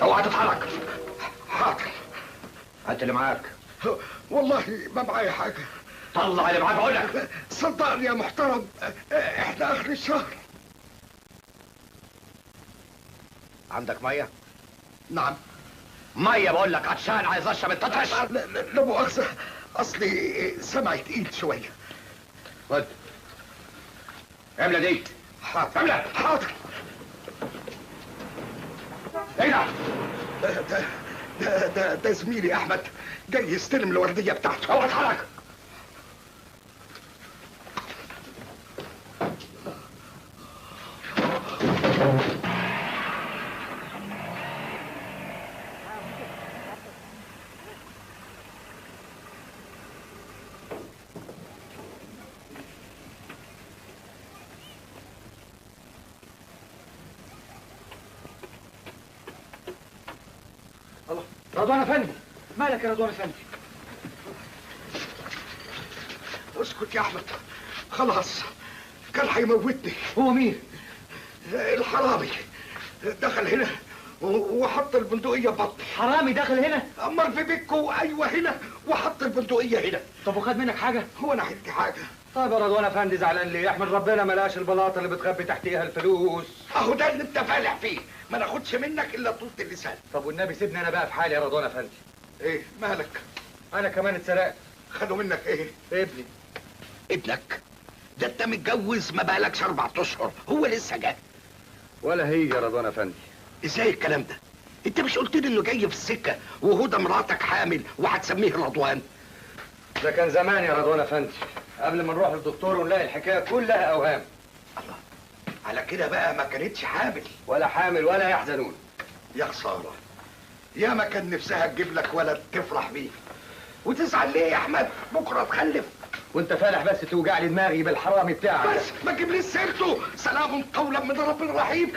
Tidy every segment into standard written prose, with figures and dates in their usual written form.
اوعى تتحرك. حاضر. هات اللي معاك. والله ما معايا حاجة. طلع اللي معاك بقول لك. صدقني يا محترم، احنا اخر الشهر. عندك ميه؟ نعم. ميه بقول لك، عطشان عايز اشرب التطرش. لا مؤاخذة، اصلي سمعي تقيل شوية. خد املى دي. حاضر. املى. حاضر. ايه ده؟ ده زميلي احمد جاي يستلم الوردية بتاعته. اوعى تتحرك. رضوان افندي، مالك يا رضوان افندي؟ اسكت يا احمد، خلاص كان هيموتني. هو مين؟ الحرامي دخل هنا وحط البندقية بطني. حرامي دخل هنا؟ امال في بيتكو؟ ايوه هنا، وحط البندقية هنا. طب وخد منك حاجة؟ هو انا حلت حاجة؟ طيب يا رضوان افندي زعلان ليه؟ احمد ربنا ما لقاش البلاطة اللي بتخبي تحتيها الفلوس. اهو ده اللي انت فالح فيه، ما ناخدش منك الا طولة اللسان. طب والنبي سيبني انا بقى في حالي يا رضوان افندي. ايه مالك؟ انا كمان اتسرقت. خدوا منك ايه؟ ابني. ابنك؟ ده انت متجوز ما بقالكش 4 اشهر، هو لسه جاي. ولا هي يا رضوان افندي. ازاي الكلام ده؟ انت مش قلت لي انه جاي في السكه وهدى مراتك حامل وهتسميه رضوان؟ ده كان زمان يا رضوان افندي، قبل ما نروح للدكتور ونلاقي الحكايه كلها اوهام. الله، على كده بقى ما كانتش حامل ولا حامل ولا يحزنون. يا خساره، يا ما كان نفسها تجيب لك ولد تفرح بيه. وتزعل ليه يا احمد؟ بكره تخلف. وانت فالح بس توجع لي دماغي بالحرامي بتاعك. بس ما تجيبليش سيرته. سلام قولا من رب رحيم.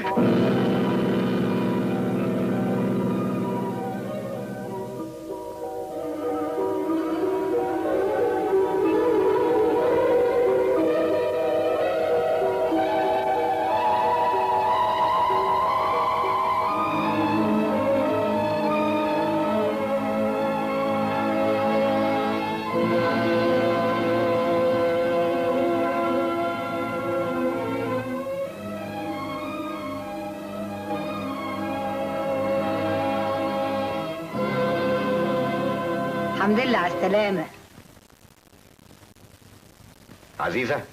الحمد لله على السلامة. عزيزة،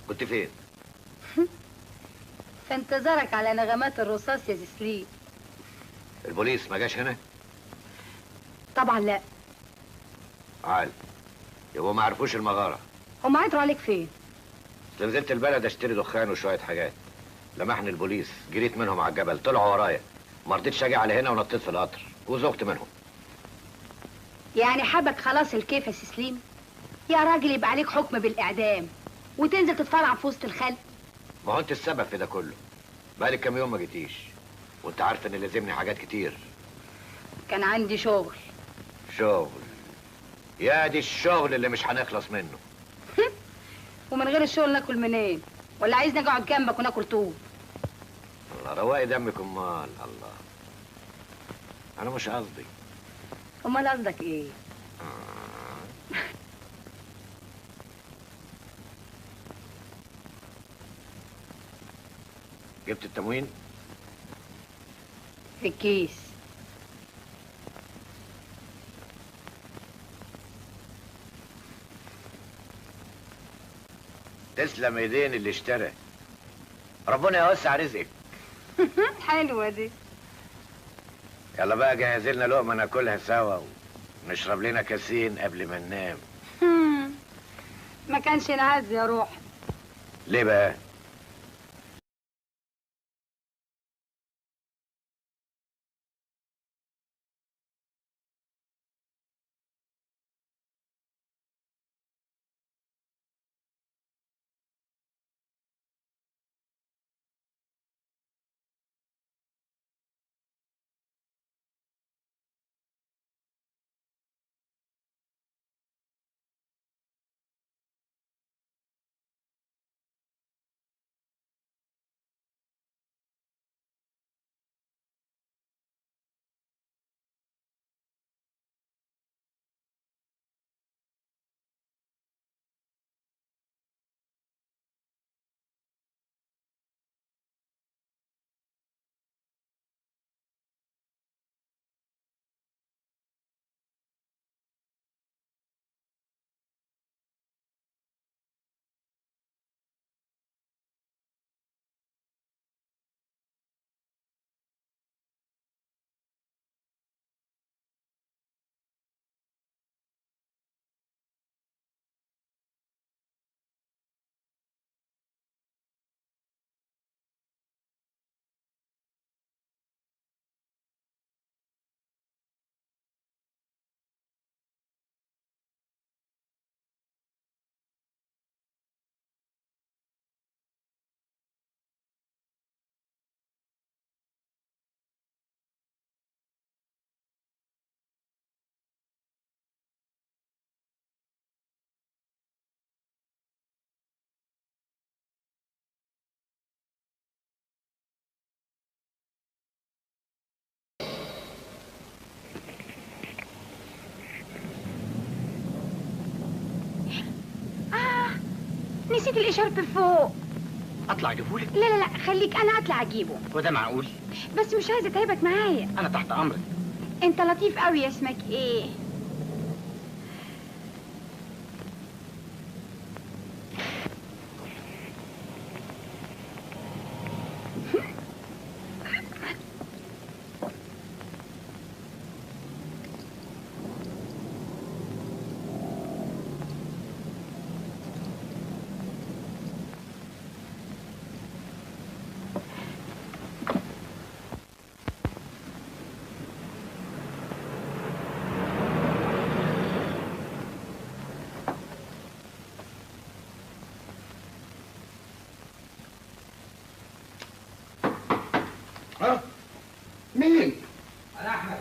كنت فين؟ في انتظارك على نغمات الرصاص يا سليم. البوليس ما جاش هنا؟ طبعا لا. عال، يبقوا ما عرفوش المغارة. هم عيطوا عليك فين؟ نزلت البلد اشتري دخان وشوية حاجات، لمحني البوليس، جريت منهم على الجبل، طلعوا ورايا، ما رضيتش اجي على هنا ونطيت في القطر وزغت منهم. يعني حبك خلاص الكيف يا سليم؟ يا راجل يبقى عليك حكم بالإعدام وتنزل تتفرع في وسط الخلق. ما هو انت السبب في ده كله. بقالي كام يوم ما جيتيش، وانت عارف ان لازمني حاجات كتير. كان عندي شغل. شغل؟ يا دي الشغل اللي مش هنخلص منه. ومن غير الشغل ناكل منين؟ ولا عايزني اقعد جنبك وناكل طوب؟ الله، رواقي دمك امال. الله، انا مش قصدي. امال قصدك ايه؟ جبت التموين؟ في الكيس. تسلم ايدين اللي اشترى، ربنا يوسع رزقك. حلوة دي. يلا بقى جهز لنا لقمه ناكلها سوا ونشرب لنا كاسين قبل ما ننام. ما كانش نعز يا روح. ليه بقى؟ نسيت الإشارب فوق. اطلع اجيبهولك؟ لا لا لا، خليك انا اطلع اجيبه. وده معقول؟ بس مش عايزه اتعبك معايا. انا تحت امرك. انت لطيف قوي. يا اسمك ايه؟ ها؟ مين؟ انا احمد.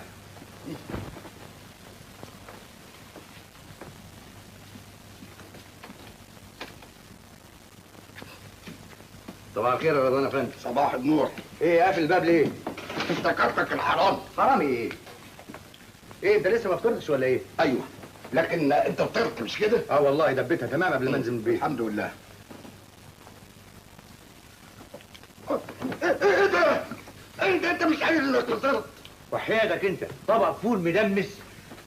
صباح الخير يا رضوان افندي. صباح النور. ايه قافل الباب ليه؟ افتكرتك الحرام. حرامي ايه؟ ايه انت لسه ما فطرتش ولا ايه؟ ايوه، لكن انت فطرت مش كده؟ اه والله دبيتها تمام قبل ما انزل من البيت. الحمد لله. ايه ده؟ انت مش عينك وزرت. وحياتك انت طبق فول مدمس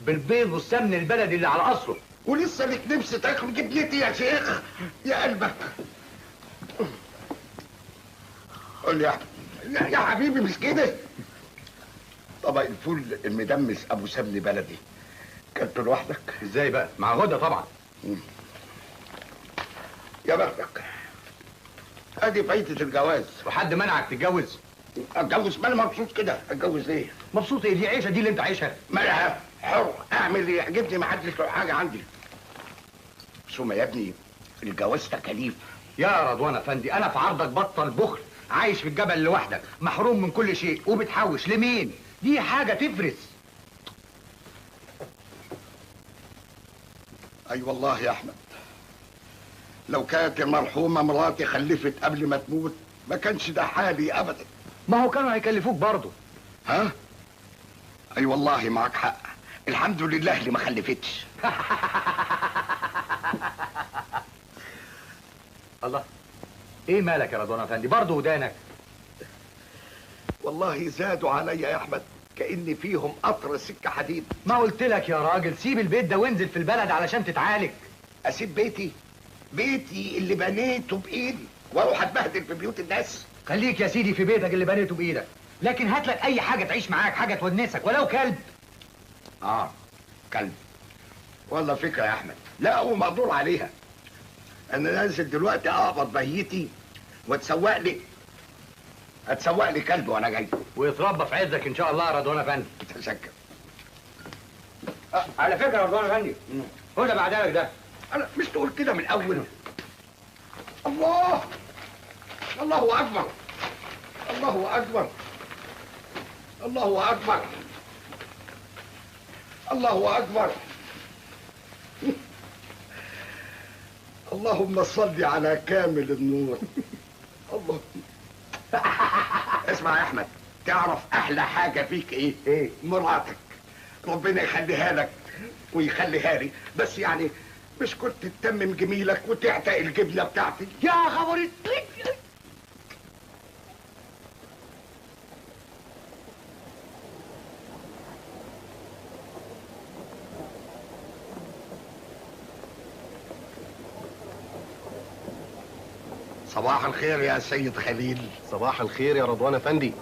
بالبيض والسمن البلدي اللي على اصله. ولسه لك نفس تاكل جبنتي يا شيخ؟ يا قلبك. قول لي يا حبيبي مش كده. طبق الفول المدمس ابو سمن بلدي كلته لوحدك؟ ازاي بقى؟ مع هدى طبعا. يا بختك. ادي فايدة الجواز. وحد منعك تتجوز؟ اتجوز؟ ما انا مبسوط كده. اتجوز ايه؟ مبسوط ايه؟ دي عيشه دي اللي انت عايشها. مالها؟ حر اعمل اللي يعجبني، ما حدش له حاجه عندي. ثم يا ابني الجواز تكاليف. يا رضوان افندي انا في عرضك بطل بخل، عايش في الجبل لوحدك، محروم من كل شيء وبتحوش لمين؟ دي حاجه تفرس. اي والله يا احمد، لو كانت المرحومه مراتي خلفت قبل ما تموت ما كانش ده حالي ابدا. ما هو كانوا هيكلفوك برضه. ها؟ اي والله معك حق، الحمد لله اللي ما خلفتش. الله، ايه مالك يا رضوان افندي؟ برضه ودانك؟ والله زادوا عليا يا احمد، كأن فيهم قطر سكه حديد. ما قلت لك يا راجل سيب البيت ده وانزل في البلد علشان تتعالج. اسيب بيتي؟ بيتي اللي بنيته بايدي واروح اتبهدل في بيوت الناس؟ خليك يا سيدي في بيتك اللي بنيته بايدك، لكن هات لك اي حاجه تعيش معاك، حاجه تونسك ولو كلب. كلب؟ والله فكره يا احمد، لا هو مقدور عليها. انا نازل دلوقتي اقبض بيتي وتسوق لي، هتسوق لي كلب وانا جاي. ويتربى في عزك ان شاء الله يا رضوان افندي. متشكر. على فكره يا رضوان افندي، هدى بعدالك ده. انا مش تقول كده من الاول؟ الله، الله اكبر، الله اكبر، الله اكبر، الله اكبر. اللهم صل على كامل النور. الله. اسمع يا احمد، تعرف احلى حاجه فيك ايه؟ ايه؟ مراتك. ربنا يخليها لك ويخليها لي، بس يعني مش كنت تتمم جميلك وتعتق الجبنه بتاعتي؟ يا خبر. صباح الخير يا سيد خليل. صباح الخير يا رضوان افندي.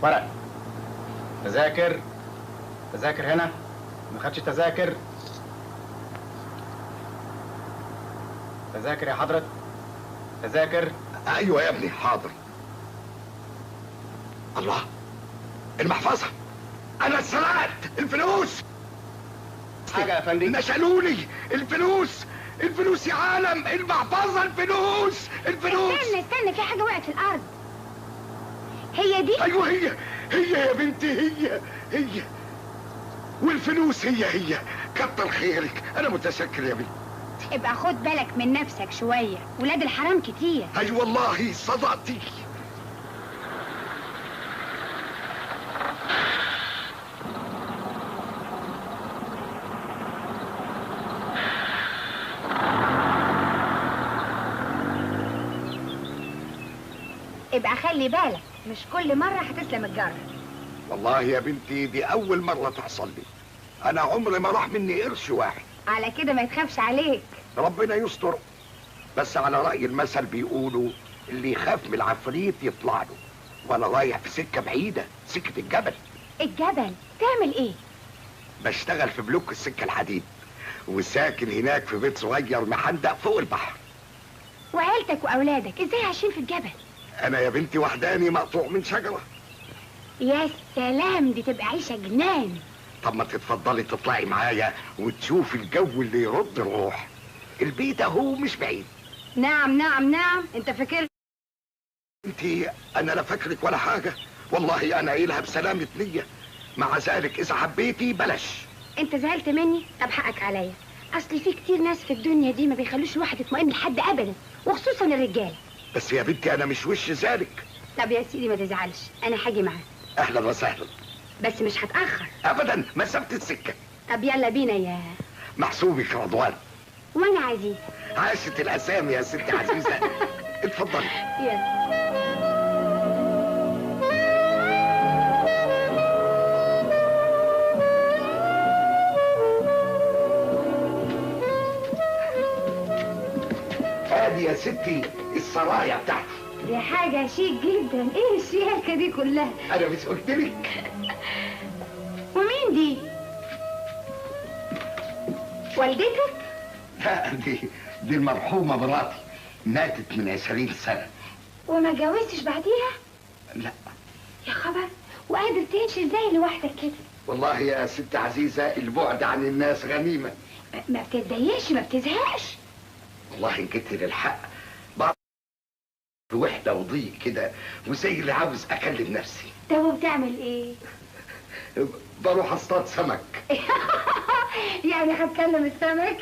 ورق تذاكر، تذاكر هنا، ما خدش تذاكر. تذاكر يا حضرة، تذاكر. ايوه يا ابني حاضر. الله، المحفظه، انا اتسرقت الفلوس. حاجة يا فندم؟ نشلولي الفلوس، الفلوس يا عالم، المحفظه، الفلوس، الفلوس. استنى في حاجه وقعت في الارض. هي دي؟ ايوه هي يا بنتي، هي والفلوس هي. كتر خيرك، انا متشكر يا بنتي. ابقى خد بالك من نفسك شويه، ولاد الحرام كتير. اي والله صدقتي. ابقى خلي بالك، مش كل مرة هتسلم الجرة. والله يا بنتي دي اول مرة تحصل لي. انا عمري ما راح مني قرش واحد. على كده ما يتخافش عليك. ربنا يستر. بس على رأي المثل بيقولوا اللي يخاف من العفريت يطلع له. وانا رايح في سكة بعيدة، سكة الجبل. الجبل؟ تعمل ايه؟ بشتغل في بلوك السكة الحديد، وساكن هناك في بيت صغير محندق فوق البحر. وعيلتك واولادك ازاي عايشين في الجبل؟ انا يا بنتي وحداني مقطوع من شجرة. يا سلام، دي تبقى عيشة جنان. طب ما تتفضلي تطلعي معايا وتشوفي الجو اللي يرد الروح. البيت اهو مش بعيد. نعم نعم نعم، انت فاكر؟ انتي انا لا فاكرك ولا حاجة، والله انا قايلها بسلامة نية. مع ذلك اذا حبيتي بلاش. انت زعلت مني؟ طب حقك عليا. اصل في كتير ناس في الدنيا دي ما بيخلوش الواحد يطمئن لحد ابدا، وخصوصا الرجاله. بس يا بنتي انا مش وش ذلك. طب يا سيدي ما تزعلش، انا هاجي معاك. اهلا وسهلا. بس مش هتاخر ابدا، مسافة السكة. طب يلا بينا يا محسوبك رضوان. وانا عزيز. عاشت الاسامي يا ستي عزيزة. اتفضلي. يلا. ادي يا ستي السرايا بتاعتي. دي حاجة شيك جدا، ايه الشياكة دي كلها؟ انا مش قلت لك؟ ومين دي؟ والدتك؟ لا دي المرحومة مراتي، ماتت من 20 سنة. وما اتجوزتش بعديها؟ لا. يا خبر، وقادر تعيش ازاي لوحدك كده؟ والله يا ست عزيزة البعد عن الناس غنيمة. ما بتتضايقش، ما بتزهقش؟ والله ان جيت للحق بعض بوحدة وضيق كده، وزي اللي عاوز اكلم نفسي. طب وبتعمل ايه؟ بروح اصطاد سمك. يعني هتكلم السمك؟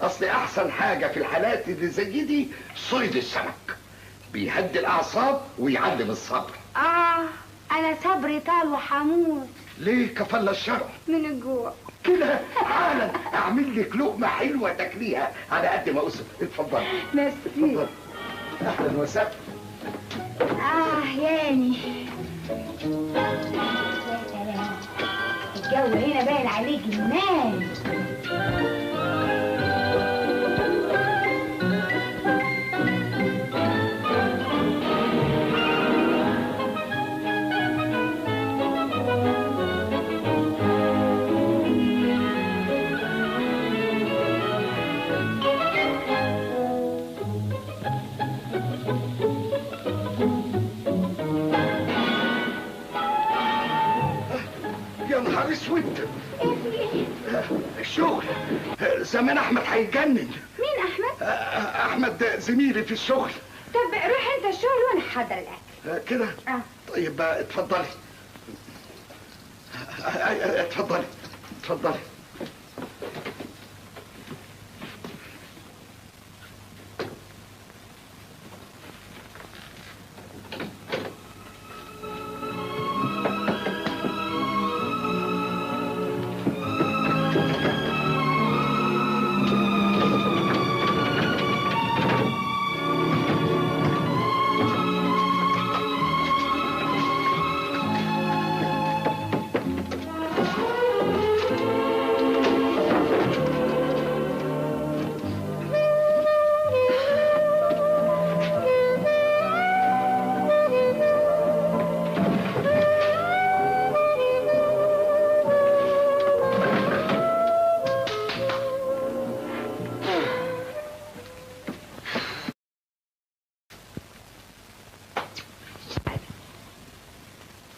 اصل احسن حاجة في الحالات اللي زي دي صيد السمك، بيهدي الاعصاب ويعلم الصبر. انا صبري طال وحموت. ليه كفل الشر؟ من الجوع كده حالا اعمل لك لقمة حلوة تاكليها على قد ما اسف. اتفضلي. ميرسي. اتفضلي. اهلا وسهلا. ياني يا سلام، الجو هنا باين عليه جنان. يا نهار اسود. الشغل زمان احمد هيتجنن. مين احمد؟ احمد زميلي في الشغل. طب روح انت الشغل وانا هحضر الاكل. كده؟ طيب اتفضلي. اتفضلي اتفضلي.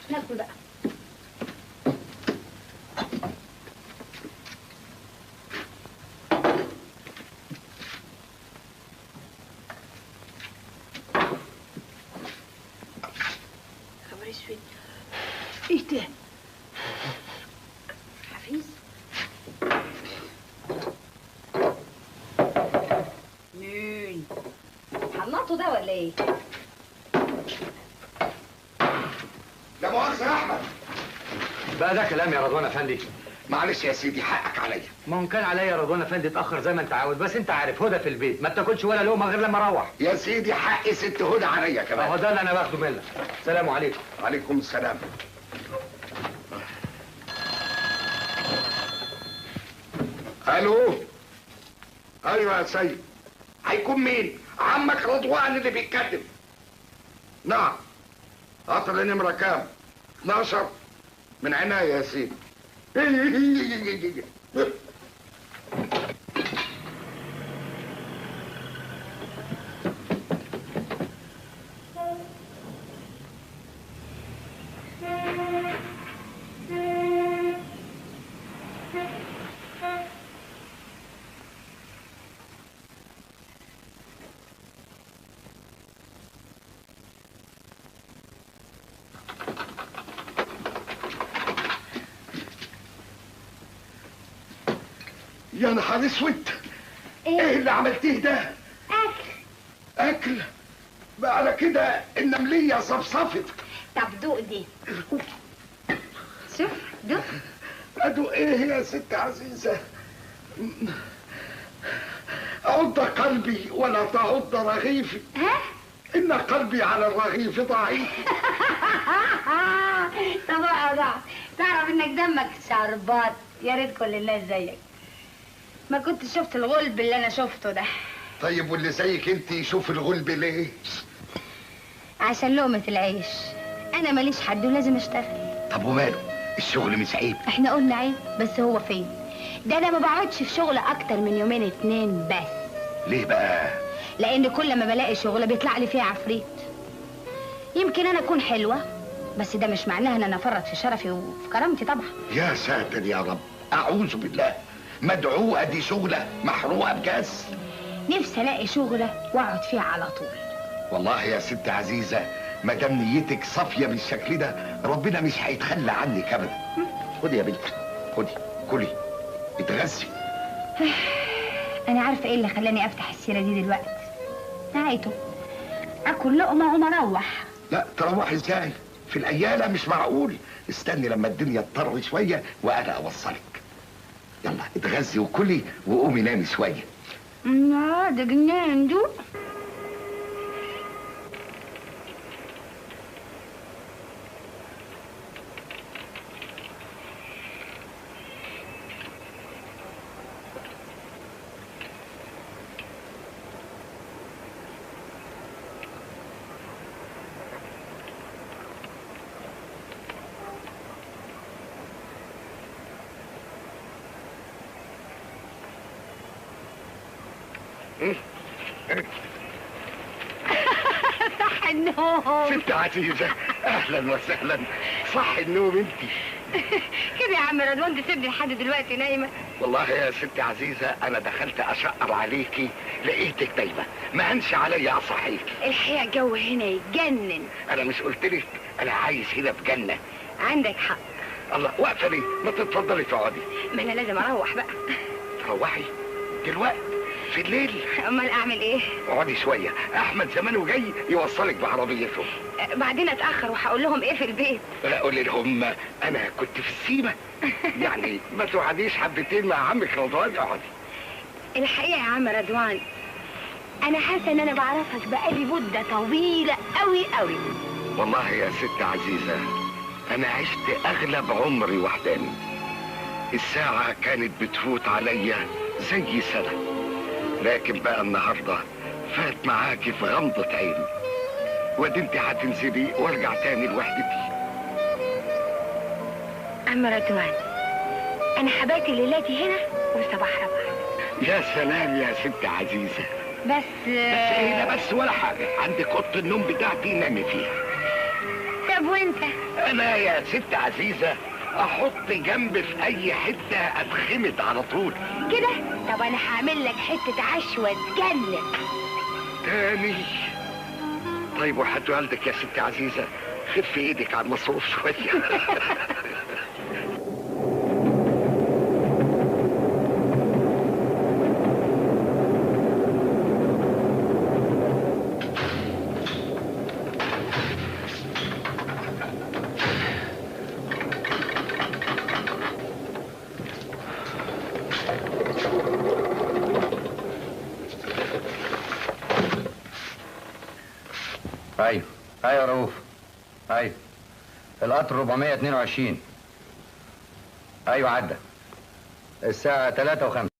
ناكل بقى. خبر اسود، ايه ده؟ حفيظ؟ مين؟ حنطه ده ولا ايه؟ لا مؤاخذة يا احمد. بقى ده كلام يا رضوان افندي؟ معلش يا سيدي حقك عليا. ما هو كان عليا يا رضوان افندي اتاخر زي ما انت عاوز، بس انت عارف هدى في البيت ما بتاكلش ولا لقمه غير لما اروح. يا سيدي حق ست هدى عليا هو كمان. ده اللي انا باخده منك. سلام عليكم. عليكم السلام. الو. ايوه يا سيد. هيكون مين؟ عمك رضوان اللي بيتكلم. نعم. قطر نمرة كام؟ 12 من عناية يا سيدي. يا نهار اسود. ايه اللي عملتيه ده؟ اكل بقى على كده النمليه صفصفت. طب دوق دي. شوف دوق. ادوق ايه يا ست عزيزه؟ عض قلبي ولا تعض رغيفي. ها؟ ان قلبي على الرغيف ضعيف. طب اقعد. تعرف انك دمك شربات، يا ريت كل الناس زيك. ما كنت شفت الغلب اللي انا شفته ده. طيب واللي زيك انت يشوف الغلب ليه؟ عشان لقمة العيش. انا ماليش حد ولازم اشتغل. طب وماله؟ الشغل مش عيب. احنا قلنا عيب، بس هو فين؟ ده انا ما بقعدش في شغل اكتر من يومين 2 بس. ليه بقى؟ لان كل ما بلاقي شغله بيطلع لي فيها عفريت. يمكن انا اكون حلوه، بس ده مش معناه ان انا افرط في شرفي وفي كرامتي طبعا. يا ساتر يا رب، اعوذ بالله. مدعوقه دي شغله محروقه بجاز. نفسي الاقي شغله واقعد فيها على طول. والله يا ست عزيزه ما دام نيتك صافيه بالشكل ده ربنا مش هيتخلى عنك ابدا. خدي يا بنتي، خدي كلي اتغذي. انا عارفه ايه اللي خلاني افتح السيره دي دلوقتي. نهايته اكل لقمه وما اروح. لا تروحي ازاي؟ في العياله مش معقول. استني لما الدنيا تطر شويه وانا اوصلك. يلا اتغذي وكلي وقومي نامي شويه. ده جنان دول. صح النوم. ست عزيزه اهلا وسهلا. صح النوم انت. كده يا عم رضوان تسيبني لحد دلوقتي نايمه؟ والله يا ست عزيزه انا دخلت اشقر عليكي لقيتك نايمه، ما هنش عليا اصحيكي. الحقيقه الجو هنا يتجنن. انا مش قلت لك انا عايش هنا في جنه؟ عندك حق. الله واقفه ليه؟ ما تتفضلي تقعدي. ما انا لازم اروح بقى. تروحي دلوقتي في الليل؟ امال اعمل ايه؟ اقعدي شويه، احمد زمانه جاي يوصلك بعربيته. بعدين اتاخر وهقول لهم ايه في البيت؟ لا قولي لهم انا كنت في السيما. يعني ما تقعديش حبتين مع عمك رضوان. اقعدي. الحقيقه يا عم رضوان انا حاسه ان انا بعرفك بقالي مده طويله قوي قوي. والله يا ست عزيزه انا عشت اغلب عمري وحداني. الساعه كانت بتفوت عليا زي سنه، لكن بقى النهارده فات معاكي في غمضه عين. وادي انت هتنزلي وارجع تاني لوحدتي. عم رضوان انا حبايت ليلاتي هنا والصباح ربع. يا سلام يا ست عزيزه. بس ايه ده بس ولا حاجه؟ عندك اوضه النوم بتاعتي نامي فيها. طب وانت؟ انا يا ست عزيزه احط جنب في اي حته اتخمد على طول كده. طب انا هعمل لك حته عشوه تجنن تاني. طيب وحد والدك يا ست عزيزه خف ايدك على المصروف شويه. ايوه ايوه يا رؤوف. ايوه القطر 422. ايوه عدى الساعة 3:05.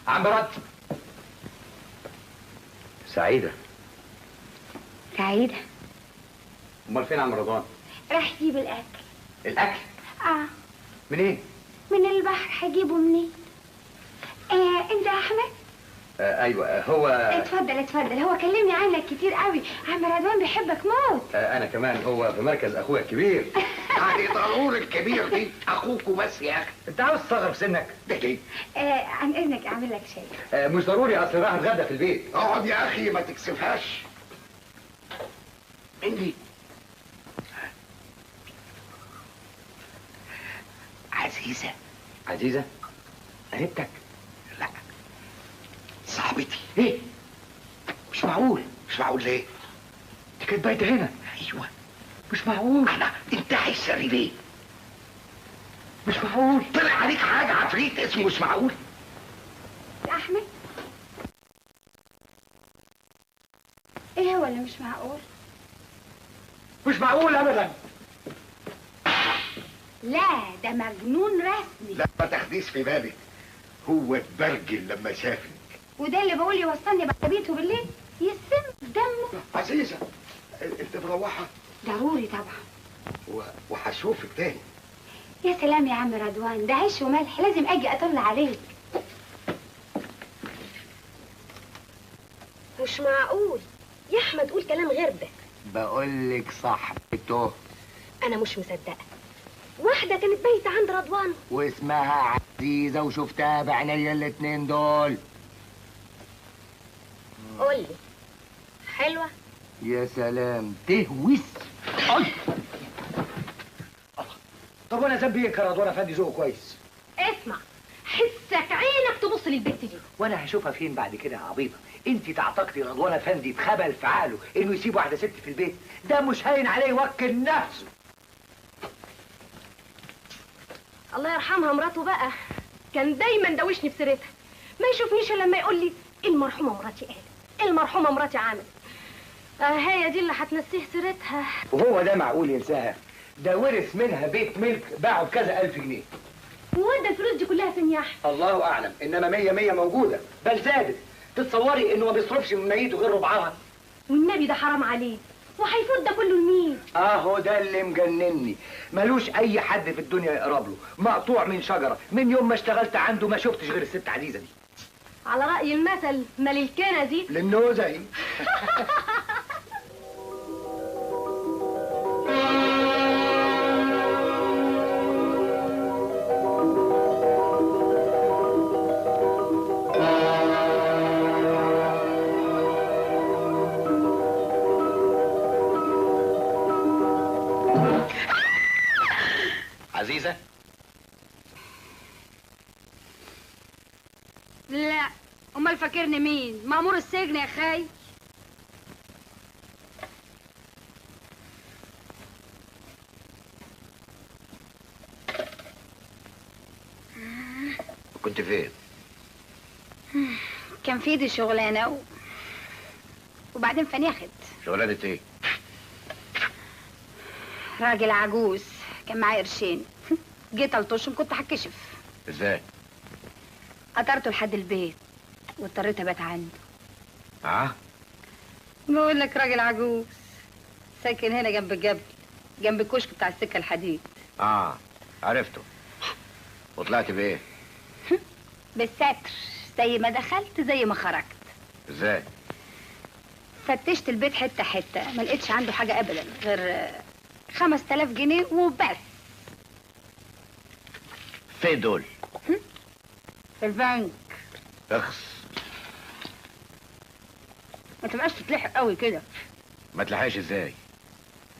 عم برد. سعيدة. سعيدة. امال فين عم رضوان؟ راح يجيب الأكل. الأكل؟ اه. منين؟ من البحر. هجيبه منين؟ انت يا احمد؟ ايوه هو. اتفضل اتفضل. هو كلمني عنك كتير قوي. عم رضوان بيحبك موت. انا كمان. هو في مركز اخويا الكبير. يعني ضروري الكبير دي اخوكوا بس يا اخي. انت عاوز تصغر سنك؟ ده ليه؟ عن اذنك اعمل لك شاي. مش ضروري، اصل راح اتغدى في البيت. اقعد يا اخي ما تكسفهاش. اني عزيزة. عزيزة؟ قريبتك؟ لا صاحبتي. ايه؟ مش معقول. مش معقول ليه؟ دي كانت بايته هنا. ايوه. مش معقول. انت عايز سري ليه؟ مش معقول. طلع عليك حاجة عفريت اسمه مش معقول. يا احمد ايه هو اللي مش معقول؟ مش معقول ابدا. لا ده مجنون رسمي. لا ما تاخديش في بالك، هو اتبرجل لما شافني. وده اللي بقول يوصلني بعد بيته بالليل يسم دمه. عزيزة انت مروحة؟ ضروري طبعا. وهشوفك تاني. يا سلام يا عم رضوان، ده عيش وملح، لازم اجي اطل عليك. مش معقول يا احمد، قول كلام غير ده. بقول لك صاحبته انا مش مصدقه. واحده كانت بايته عند رضوان واسمها عزيزة وشفتها بعينيا الاتنين دول. قولي حلوه؟ يا سلام تهوس. طب وانا ذنبي ايه يا رضوان افندي؟ ذوقه كويس. اسمع، حسك عينك تبص للبت دي. وانا هشوفها فين بعد كده يا عبيطه؟ انت تعتقدي رضوان افندي اتخبل في عقله انه يسيب واحده ست في البيت؟ ده مش هين عليه يوكل نفسه. الله يرحمها مراته بقى، كان دايما دوشني بسيرتها، ما يشوفنيش الا لما يقول لي المرحومه مراتي قالت، المرحومه مراتي عملت. هي دي اللي هتنسيه سيرتها. وهو ده معقول ينساها؟ ده ورث منها بيت ملك باعه بكذا ألف جنيه. وودى الفلوس دي كلها فين يا احمد؟ الله اعلم، انما 100 موجوده، بل زادت. تتصوري انه ما بيصرفش من ميته غير ربعها؟ والنبي ده حرام عليه، وهيفوت ده كله لمين؟ اهو ده اللي مجنني، ملوش اي حد في الدنيا يقرب له، مقطوع من شجره. من يوم ما اشتغلت عنده ما شفتش غير الست عزيزه دي. على رأي المثل، مال الكنى دي للنوزه دي. عزيزة؟ لا، امال فاكرني مين؟ مأمور السجن يا خاي. كنت فين؟ كان في ايدي شغلانه وبعدين فنيخت. شغلانة ايه؟ راجل عجوز كان معايا قرشين، جيت الطشهم كنت هتكشف. ازاي؟ قطرته لحد البيت واضطريت ابات عنده. بقول لك راجل عجوز ساكن هنا جنب الجبل، جنب الكشك بتاع السكه الحديد. عرفته. وطلعت بايه؟ بالستر، زي ما دخلت زي ما خرجت. ازاي؟ فتشت البيت حته حته، ما لقيتش عنده حاجه ابدا غير 5000 جنيه وبس. فين دول؟ في البنك. اخس. ما تبقاش تتلحق قوي كده. ما تلحقش ازاي؟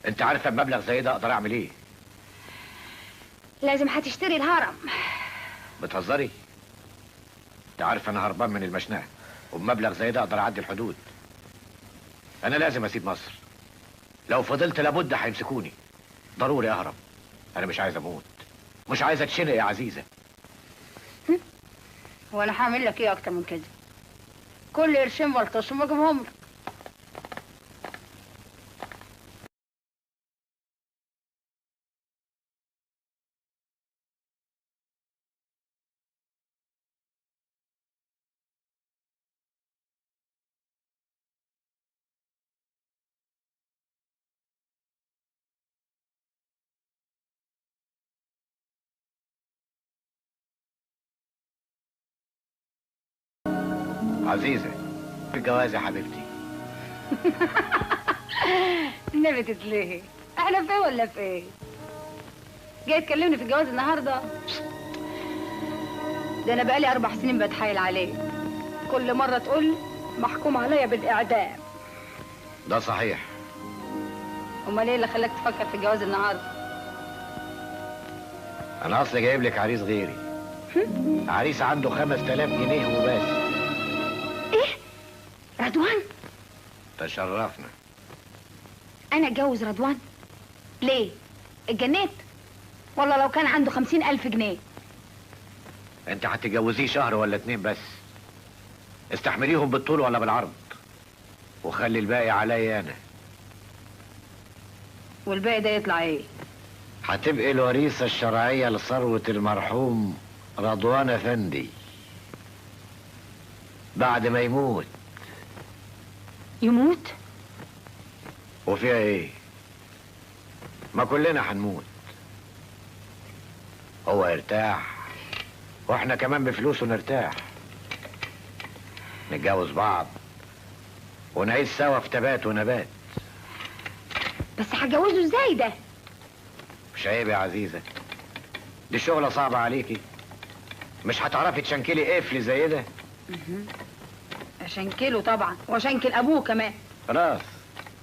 انت عارفه بمبلغ زي ده اقدر اعمل ايه؟ لازم هتشتري الهرم. بتهزري؟ انت عارف انا هربان من المشنقه، وبمبلغ زي ده اقدر اعدي الحدود. انا لازم اسيب مصر، لو فضلت لابد هيمسكوني. ضروري اهرب. انا مش عايز اموت، مش عايز اتشنق يا عزيزه. وانا هعمل لك ايه اكتر من كده؟ كل قرشين بلطشهم واجيبهم لك. عزيزه، في الجواز يا حبيبتي. النبي تتلهي، احنا في ايه ولا في ايه؟ جاي تكلمني في الجواز النهارده؟ ده انا بقالي 4 سنين بتحايل عليه، كل مره تقول محكوم عليا بالاعدام. ده صحيح. امال ايه اللي خلاك تفكر في الجواز النهارده؟ انا اصلي جايب لك عريس غيري. عريس عنده 5000 جنيه وبس. ايه؟ رضوان؟ تشرفنا. انا اتجوز رضوان؟ ليه؟ اتجنيت؟ ولا لو كان عنده 50,000 جنيه؟ انت هتتجوزيه شهر ولا 2 بس. استحمليهم بالطول ولا بالعرض، وخلي الباقي عليا انا. والباقي ده يطلع ايه؟ هتبقي الوريثة الشرعية لثروة المرحوم رضوان افندي بعد ما يموت. يموت؟ وفيها ايه؟ ما كلنا هنموت. هو يرتاح واحنا كمان بفلوسه نرتاح، نتجوز بعض ونعيش سوا في تبات ونبات. بس هتجوزه ازاي ده؟ مش عيب يا عزيزة؟ دي شغلة صعبة عليكي، مش هتعرفي تشنكلي قفل زي ده. اشنكله طبعا واشنكل ابوه كمان. خلاص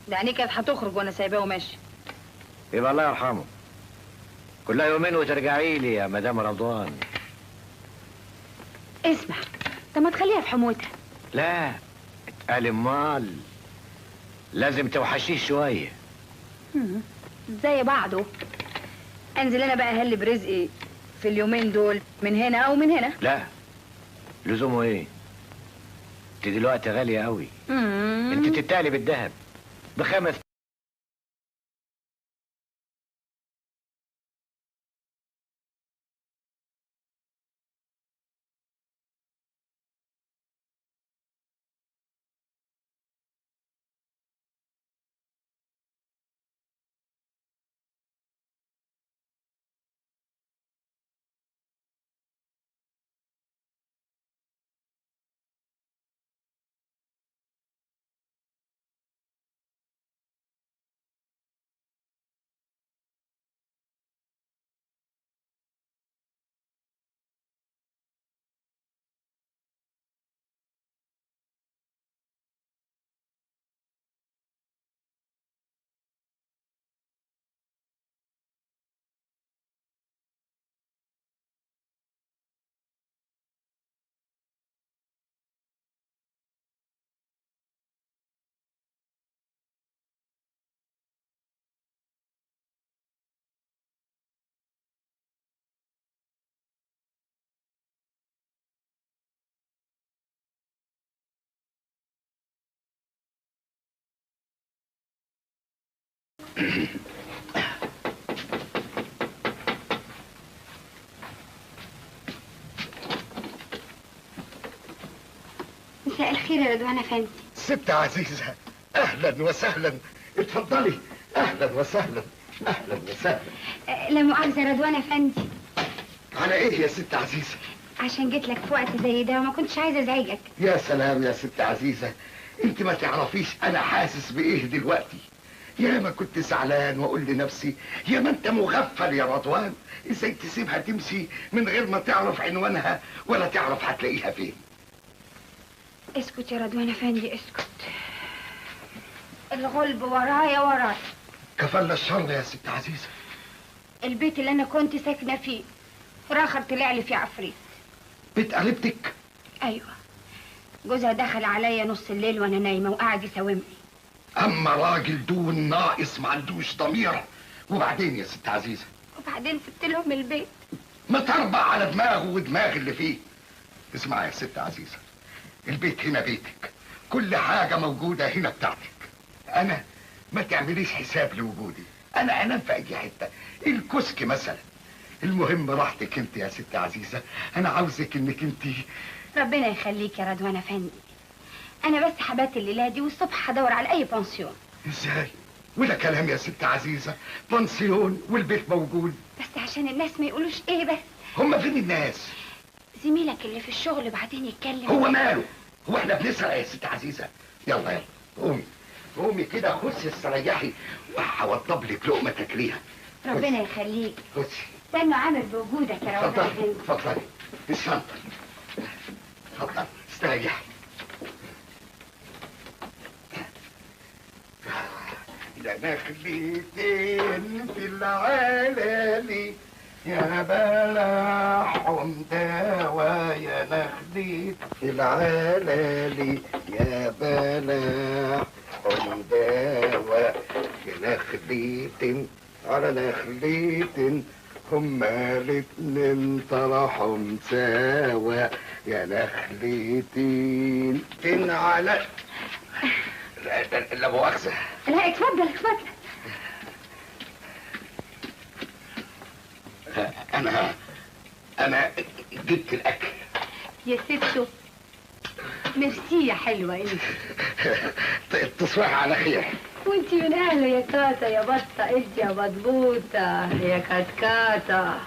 ده عينيه كانت هتخرج وانا سايباه وماشي. يبقى الله يرحمه. كلها يومين وترجعي لي يا مدام رضوان. اسمع، طب ما تخليها في حموتها. لا اتقال امال، لازم توحشيه شوية. زي بعضه. انزل انا بقى اهلي برزقي في اليومين دول من هنا او من هنا. لا لزومه ايه؟ انت دلوقتي غالية قوي. انت تتالي بالذهب ب5. مساء الخير يا رضوان افندي. ست عزيزة، اهلا وسهلا، اتفضلي. اهلا وسهلا، اهلا وسهلا. لا مؤاخذة يا رضوان افندي. على ايه يا ست عزيزة؟ عشان جيت لك في وقت زي ده وما كنتش عايزة ازعجك. يا سلام يا ست عزيزة، انت ما تعرفيش انا حاسس بايه دلوقتي. يا ما كنت زعلان واقول لنفسي يا ما انت مغفل يا رضوان، ازاي تسيبها تمشي من غير ما تعرف عنوانها ولا تعرف هتلاقيها فين. اسكت يا رضوان افندي اسكت. الغلب ورايا. كفل الشر يا ست عزيزة. البيت اللي انا كنت ساكنة فيه راخر طلع لي فيه عفريت. بيت قريبتك؟ ايوه، جوزها دخل عليا نص الليل وانا نايمة وقعد يساومني. اما راجل دون ناقص ما عندوش ضمير. وبعدين يا ست عزيزة؟ وبعدين سبت لهم البيت. ما تربع على دماغه ودماغ اللي فيه. اسمعي يا ست عزيزة، البيت هنا بيتك، كل حاجة موجودة هنا بتاعتك. انا ما تعمليش حساب لوجودي، انا انام في اي حتة، الكسك مثلا. المهم راحتك انت يا ست عزيزة، انا عاوزك انك انت. ربنا يخليك يا رضوان افندي. انا بس حبات الليلة دي والصبح هدور على اي بنسيون. ازاي؟ ولا كلام يا ست عزيزة، بنسيون والبيت موجود. بس عشان الناس ما يقولوش ايه بس. هم فين الناس؟ زميلك اللي في الشغل بعدين يتكلم. هو ماله؟ هو احنا بنسرق يا ست عزيزة؟ يلا يلا قومي، قومي كده خشي استريحي وهوضب لك لقمة تاكليها. ربنا يخليك. خشي. استنوا عامل بوجودك يا رضوان اتفضلي افندي. اتفضلي، الشنطة. اتفضلي استريحي. ده نخلتين في العلالي يا بلحهم دوا، يا نخلت في العلالي يا بلحهم دوا، يا نخلتين على نخلتين هما الاتنين طرحهم سوا، يا نخلتين تن على. لا مؤاخذة. لا اتفضل. أنا جبت الأكل. يا ستو ميرسي يا حلوة انت. تصبح على خير. وانت من اهله يا كاتا يا بطة، انت يا بطبوطة يا كاتكاتا.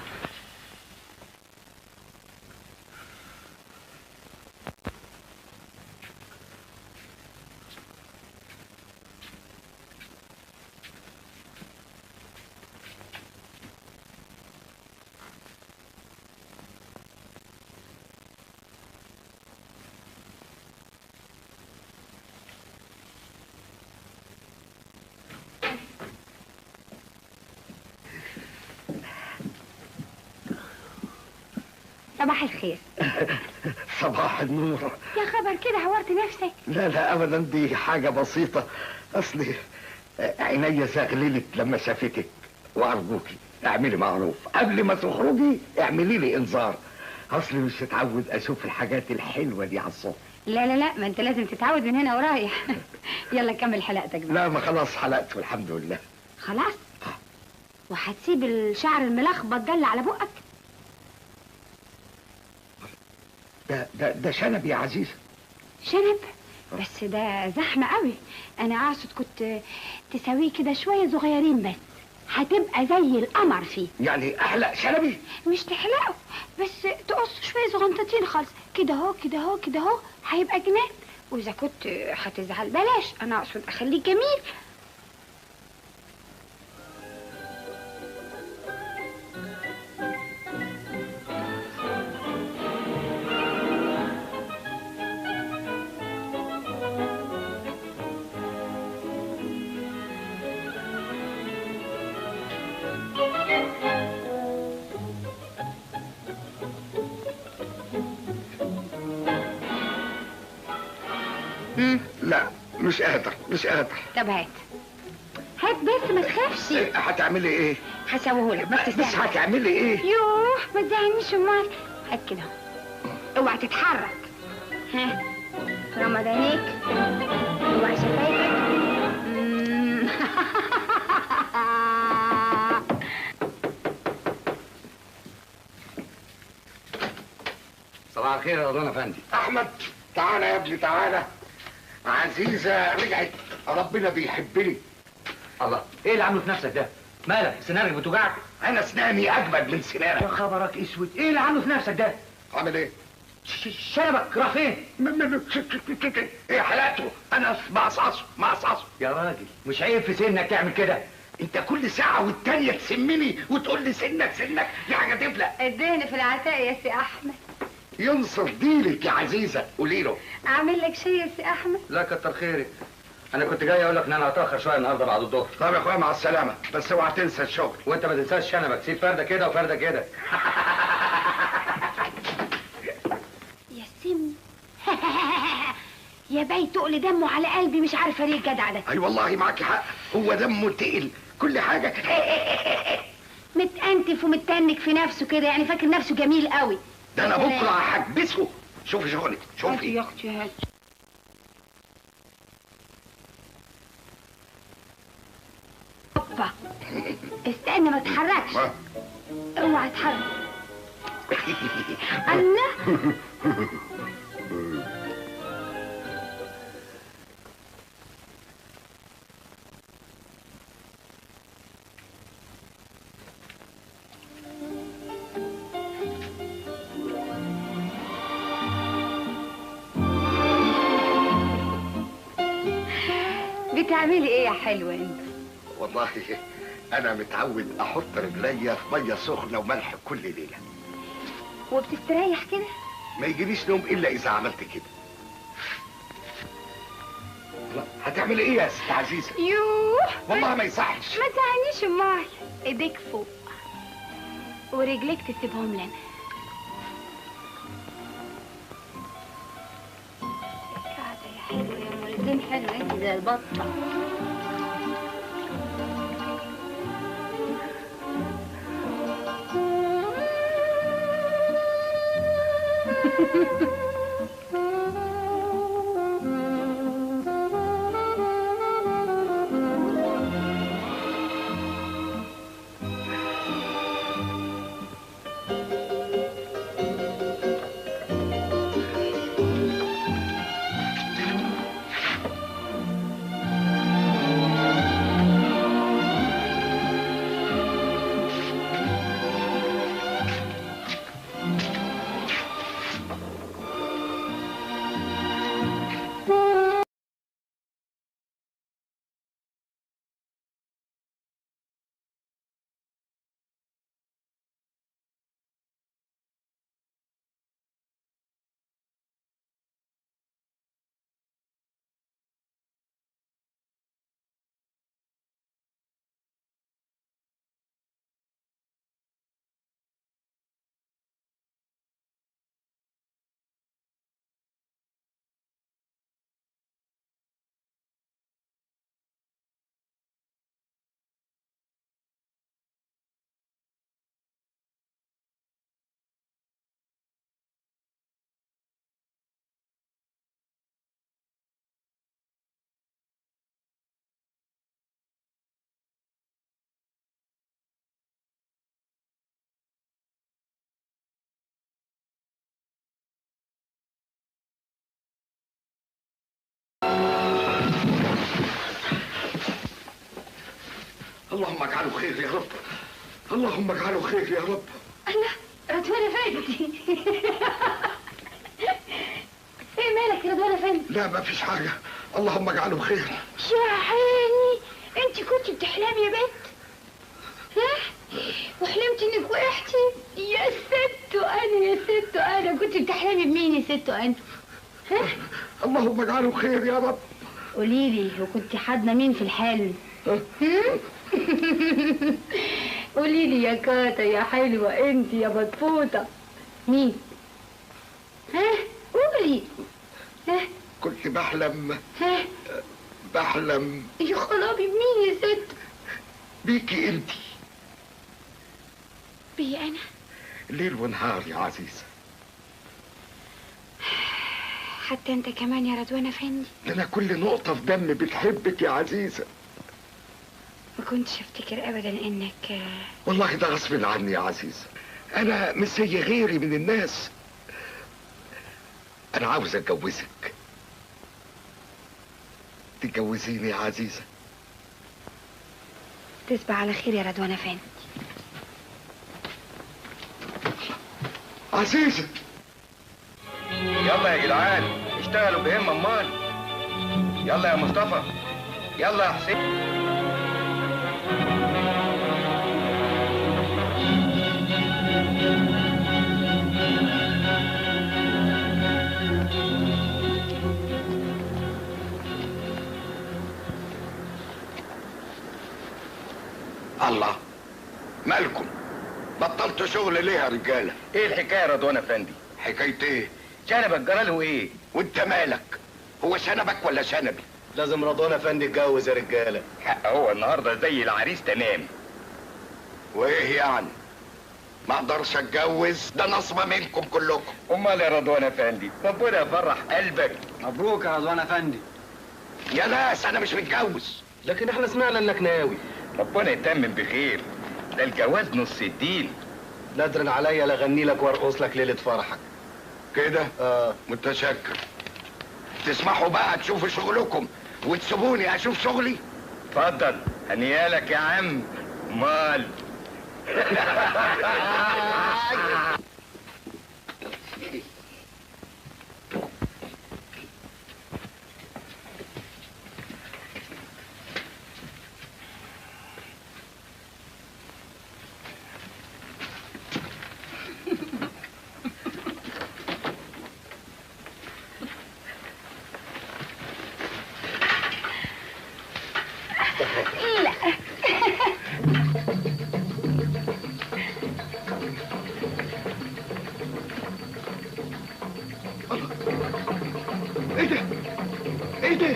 صباح الخير. صباح النور. يا خبر كده عورت نفسك؟ لا لا ابدا، دي حاجة بسيطة. اصلي عينيا زغللت لما شافتك، وارجوكي اعملي معروف قبل ما تخرجي، اعملي لي انذار. اصلي مش متعود اشوف الحاجات الحلوة دي على الصبح. لا لا لا، ما انت لازم تتعود من هنا ورايح. يلا كمل حلقتك بقى. لا ما خلاص حلقت والحمد لله. خلاص؟ وهتسيب الشعر الملخبط ده اللي على بقك؟ ده شنب يا عزيزة. شنب؟ بس ده زحمة قوي. انا اقصد كنت تسويه كده شوية صغيرين بس، هتبقى زي القمر فيه. يعني احلق شنبي؟ مش تحلقه، بس تقص شوية صغنطتين خالص كده اهو كده اهو كده اهو، هيبقى جنان. واذا كنت هتزعل بلاش، انا اقصد اخليه جميل. لا مش قادر مش قادر. طب هات هات بس ما تخافش. هتعملي ايه؟ هسويهولك بس بس استنى. هتعملي ايه؟ يوه ما تزعلنيش امال. هات كده اوعى تتحرك. ها غمض عينيك، اوعى شفايفك. صباح الخير يا رضوان افندي. احمد تعالى يا ابني تعالى. عزيزة رجعت، ربنا بيحبني. الله، ايه اللي عامله في نفسك ده؟ مالك سنانك بتوجعك؟ انا اسناني اجمد من يا سنانك. خبرك اسود، ايه اللي عامله في نفسك ده؟ عامل ايه؟ شنبك راح فين؟ ايه حلقته؟ انا مقصعصه. يا راجل مش عيب في سنك تعمل كده؟ انت كل ساعة والتانية تسمني وتقول لي سنك دي حاجة تفلق. اديني في العتاق يا سي احمد. ينصر ديلك يا عزيزة، قولي له. اعمل لك شيء يا سي احمد؟ لا كتر خيرك، انا كنت جاي اقول لك ان انا هتاخر شويه النهارده بعد الظهر. طب يا اخويا مع السلامة، بس اوعى تنسى الشغل. وانت ما تنساش شنبك، سيب فرده كده وفرده كده. يا سم. يا باي تقل دمه على قلبي، مش عارفه ليه الجدع ده. اي والله معاكي حق، هو دمه تقل كل حاجة. متأنتف ومتنك في نفسه كده، يعني فاكر نفسه جميل قوي. ده انا بكرة هحبسه. شوفي شغلك هاتي شوفي. يا اختي هاتي. هوبا استنى ما تتحركش، اوعى تتحرك. الله. بتعملي ايه يا حلوة انت؟ والله انا متعود احط رجليا في ميه سخنه وملح كل ليله. وبتستريح كده؟ ما يجيليش نوم الا اذا عملت كده. هتعملي ايه يا ست عزيزه؟ يوه والله ما يصحش. ما تزعلنيش امال. ايديك فوق ورجليك تسيبهم لنا. قاعدة يا حلوة يا ملزم، حلوة انت زي البطة. اللهم اجعله خير يا رب. اللهم اجعله خير يا رب. الله، رضوان افندي. ايه مالك يا رضوان افندي؟ لا ما فيش حاجة، اللهم اجعله خير. يا عيني، انت كنت بتحلمي يا بنت؟ ها؟ وحلمت انك وقعتي؟ يا ستو انا، يا ستو انا، كنت بتحلمي بمين يا ستو انت؟ ها؟ اللهم اجعله خير يا رب. قولي لي، وكنت حاضنه مين في الحلم؟ قولي لي يا كاتا يا حلوه انت يا بطفوطه، مين؟ ها؟ قولي. ها؟ كنت بحلم ها؟ بحلم يا خرابي، بمين يا ست؟ بيكي انتي بي انا؟ ليل ونهار يا عزيزة. حتى انت كمان يا رضوان افندي؟ ده انا كل نقطة في دمي بتحبك يا عزيزة. ما كنتش افتكر ابدا انك والله ده غصب عني يا عزيزة، انا مش زي غيري من الناس. انا عاوز اتجوزك، تتجوزيني يا عزيزة. تصبح على خير يا رضوان افندي. عزيزة يلا يا جدعان اشتغلوا بهمة امال. يلا يا مصطفى، يلا يا حسين. الله، مالكم بطلتوا شغل ليه يا رجالة؟ ايه الحكاية يا رضوان افندي؟ حكاية ايه؟ شنبك جراله ايه؟ وانت مالك؟ هو شنبك ولا شنبي؟ لازم رضوان افندي يتجوز يا رجالة. حق هو النهارده زي العريس تمام. وايه يعني؟ ما اقدرش اتجوز، ده نصمة منكم كلكم. امال يا رضوان افندي، ربنا يفرح قلبك. مبروك يا رضوان افندي. يا ناس انا مش متجوز. لكن احنا سمعنا انك ناوي. ربنا يتمم بخير، ده الجواز نص الدين. نادر عليا لاغني لك وارقص لك ليلة فرحك. كده؟ متشكر. تسمحوا بقى تشوفوا شغلكم وتسيبوني اشوف شغلي؟ اتفضل، هنيالك يا عم. مال ايه ده؟ ايه ده؟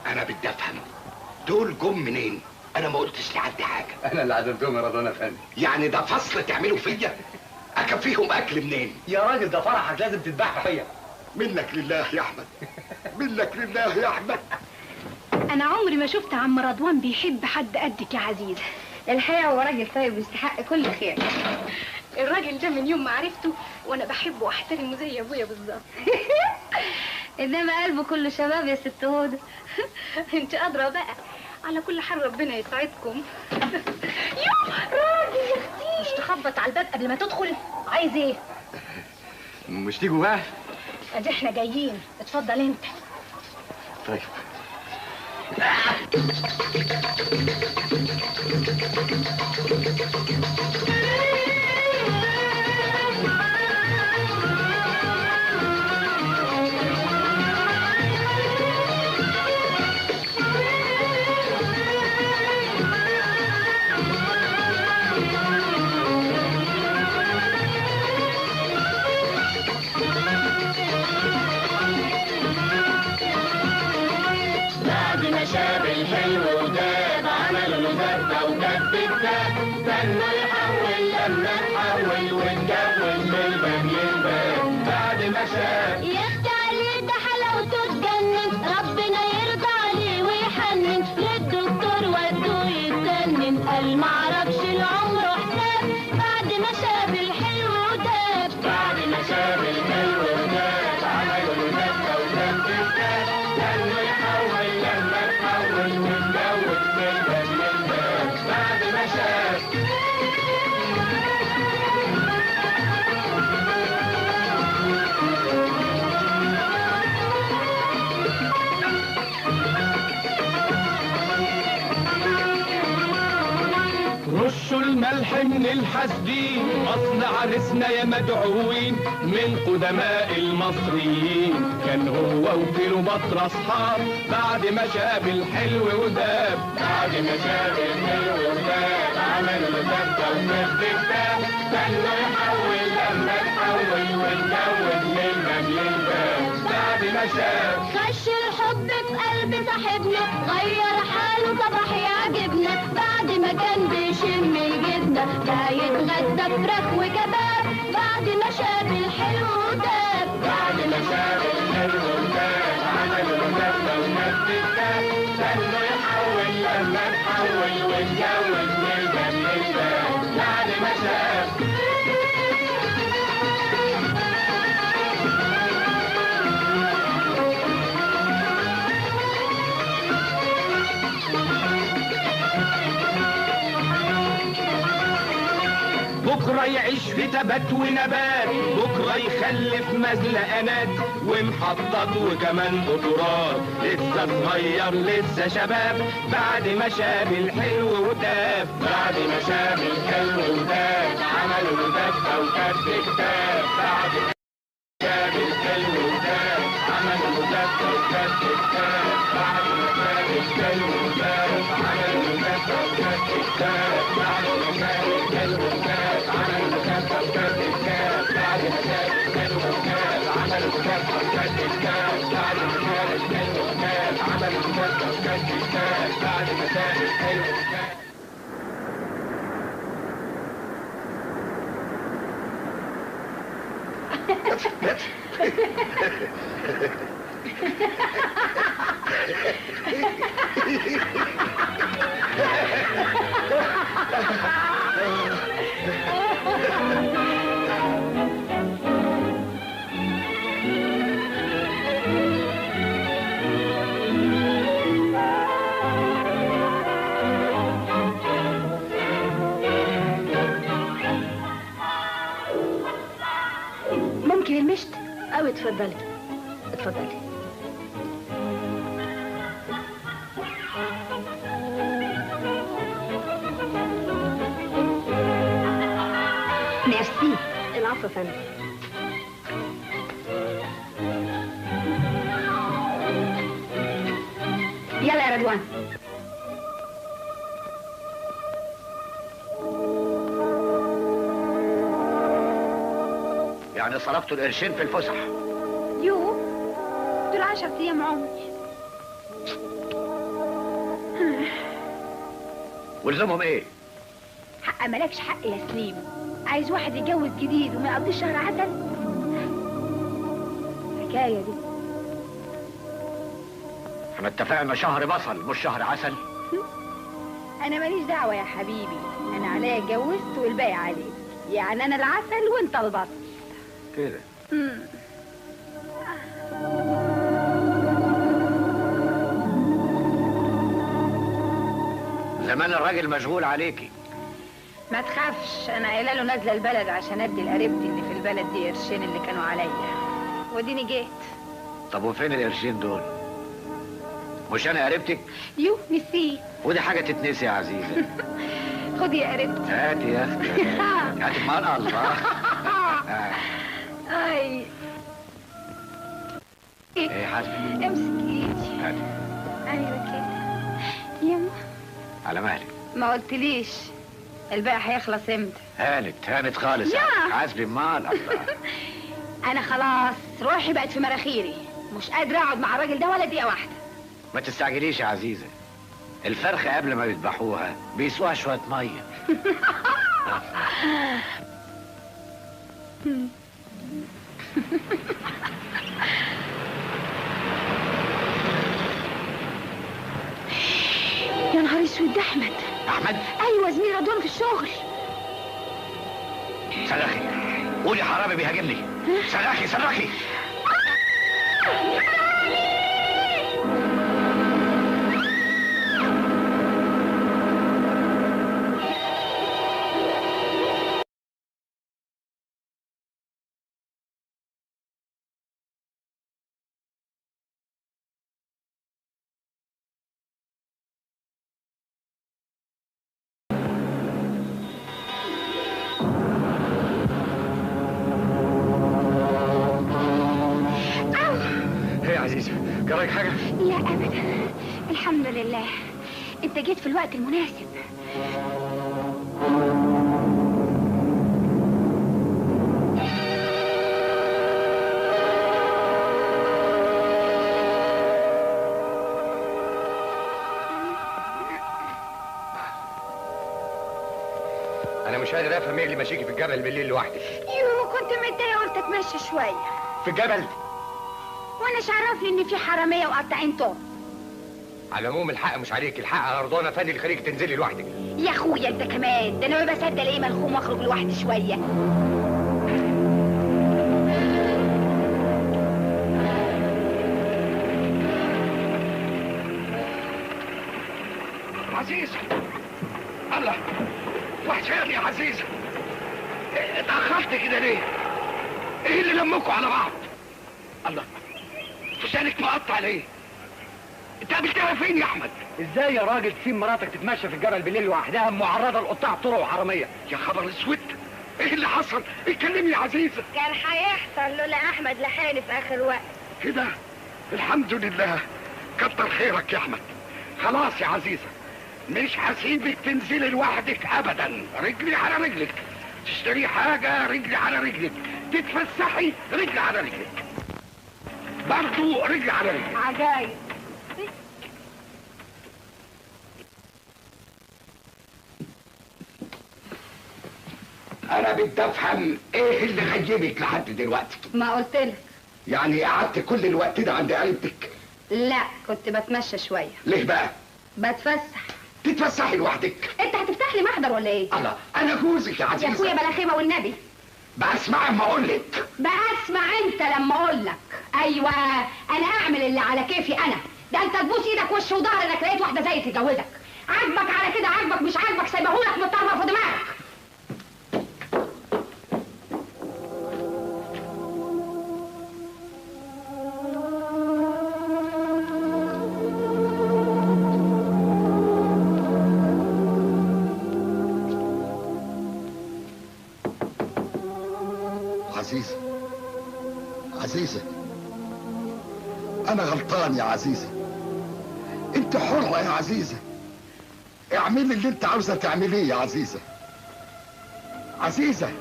انا بدي افهم دول جم منين؟ انا ما قلتش لحد حاجه. انا اللي عزمتهم يا رضوان افندي. يعني ده فصل تعملوا فيا؟ اكفيهم اكل منين؟ يا راجل ده فرحك لازم تذبح فيا. منك لله يا احمد، منك لله يا احمد. انا عمري ما شفت عم رضوان بيحب حد قدك يا عزيزه. الحقيقه هو راجل طيب ويستحق كل خير. الراجل ده من يوم ما عرفته وانا بحبه واحترمه زي ابويا بالظبط. انما قلبه كله شباب يا ست هدى. انت قادره بقى. على كل حال ربنا يسعدكم. يوه راجل يا اختي، مش تخبط على الباب قبل ما تدخل؟ عايز ايه؟ مش تيجوا بقى؟ ادي احنا جايين، اتفضل انت. طيب. بعد ما شاف الحلو وداب عملوا له زفة وكبت استنوا يحول لما تحول واتجوز من باب للباب بعد ما شاف. يخت عليه ده حلاوته تجنن، ربنا يرضى عليه ويحنن، للدكتور ودوه يتسنن، قال معرفش العمر حساب بعد ما شاف الحلو وداب. بعد ما شاف الحلو وداب عملوا له دبه ودب كتاب. استنوا يحول لما تحول واتجوز من باب للباب بعد ما شاف. رشوا الملح من الحاسدين، اصل عرسنا يا مدعوين من قدماء المصريين، كان هو وكليوباترا اصحاب بعد ما شاف الحلو وداب. بعد ما شاف الحلو وداب عملوا له دبه وكتب كتاب. استنوا يحول لما تحول واتجوز من باب للباب بعد ما شاف. خش الحب في قلب صاحبنا، غير حاله صباح يعجبنا، بعد ما كان بيشم الجبنة بقى يتغدى فراخ وكباب. بعد ما شاف الحلو وداب. بعد ما شاف الحلو وداب عملوا له دبه وكتب كتاب. استنوا يحول لما تحول واتجوز من باب للباب بعد ما شاف. بكرة يعيش في تبات ونبات، بكرة يخلف مزلقانات ومحطات وكمان قطرات، لسه صغير لسه شباب بعد ما شاف الحلو وداب. بعد ما شاف الحلو وداب عملوا له دبه وكتب كتاب. بعد ما شاف الحلو وداب عملوا له دبه وكتب كتاب. بعد ما شاف الحلو وداب عملوا له دبه وكتب كتاب. بعد ما شاف الحلو وداب عملوا له دبه وكتب كتاب. بعد ما شاف الحلو وداب عملوا له دبه وكتب كتاب. بعد ما شاف الحلو وداب عملوا له دبه وكتب كتاب. بعد ما شاف الحلو وداب. ممكن المشت؟ أو اتفضلي اتفضلي. ميرسي. العفو يا فندم. يلا يا رضوان. يعني صرفتوا القرشين في الفسح؟ يو دول 10 ايام عمري. ولزمهم ايه؟ حق مالكش حق يا سليم. عايز واحد يتجوز جديد وما يقضيش شهر عسل؟ الحكايه دي. احنا اتفقنا شهر بصل مش شهر عسل. انا ماليش دعوه يا حبيبي، انا عليا اتجوزت والباقي عليك، يعني انا العسل وانت البصل كده. زمان الراجل مشغول عليكي. ما تخافش، انا قايله له نازله البلد عشان ادي لقريبتي اللي في البلد دي قرشين اللي كانوا عليا، وديني جيت. طب وفين القرشين دول؟ مش انا قريبتك؟ يو نسيت. ودي حاجه تتنسي يا عزيزه. خدي يا قريبتي. هاتي يا اختي هاتي مال الله. اي ايه حاسبي؟ امسك ايدي. هاتي. ايوه كده. يما على مهلك. ما قلتليش الباقي هيخلص امتى؟ هانت خالص. يا. حاسبي مال الله. انا خلاص روحي بقت في مراخيري، مش قادره اقعد مع الراجل ده ولا دقيقه واحده. ما تستعجليش يا عزيزه، الفرخة قبل ما بيذبحوها بيسوها شوية مية. يا نهار اسود، ده احمد. احمد؟ ايوه زميل رضوان في الشغل. صرخي، قولي حرامي بيهاجمني. صرخي صرخي. جراك حاجة؟ لا ابدا، الحمد لله. انت جيت في الوقت المناسب. أنا مش قادر أفهم إيه اللي ماشيكي في الجبل بالليل لوحدك. يوه كنت متضايقه قلت اتمشى شويه. في الجبل؟ وانا عرفني ان في حراميه وقطاعين طرق. على العموم الحق مش عليك، الحق على رضوان افندي اللي خليك تنزلي لوحدك. يا اخويا انت كمان، ده انا ما بصدق الاقي ملخوم واخرج لوحدي شويه. عزيزة، الله وحشاني يا عزيزة. اتأخرت كده ليه؟ ايه اللي لمكوا على بعض؟ الله، فستانك مقطع ليه؟ انت قابلتها فين يا احمد؟ ازاي يا راجل تسيب مراتك تتمشى في الجبل بالليل لوحدها معرضه لقطاع طرق وحراميه؟ يا خبر اسود، ايه اللي حصل؟ اتكلمي يا عزيزة. كان هيحصل لولا احمد لحقني في اخر وقت. كده الحمد لله، كتر خيرك يا احمد. خلاص يا عزيزة، مش هسيبك تنزلي لوحدك ابدا. رجلي على رجلك، تشتري حاجة رجلي على رجلك، تتفسحي رجلي على رجلك، برضو رجلي على رجلك. عجايب. انا بدي افهم ايه اللي غيبك لحد دلوقتي؟ ما قلتلك؟ يعني قعدت كل الوقت ده عند قريبتك؟ لا، كنت بتمشى شويه. ليه بقى؟ بتفسح. تتفسحي لوحدك؟ انت هتفتح لي محضر ولا ايه؟ الله، انا جوزك يا عزيزة. يا اخويا بلا خيبه والنبي. بسمع اما اقول لك. بسمع انت لما اقول لك. ايوه، انا اعمل اللي على كيفي انا. ده انت تبوس ايدك وش وظهر انك لقيت واحده زي تتجوزك. عاجبك على كده، عاجبك مش عاجبك سايبهولك متطربه في دماغك. عزيزة، عزيزة، أنا غلطان يا عزيزة. أنت حرة يا عزيزة، اعملي اللي أنت عاوزة تعمليه يا عزيزة. عزيزة،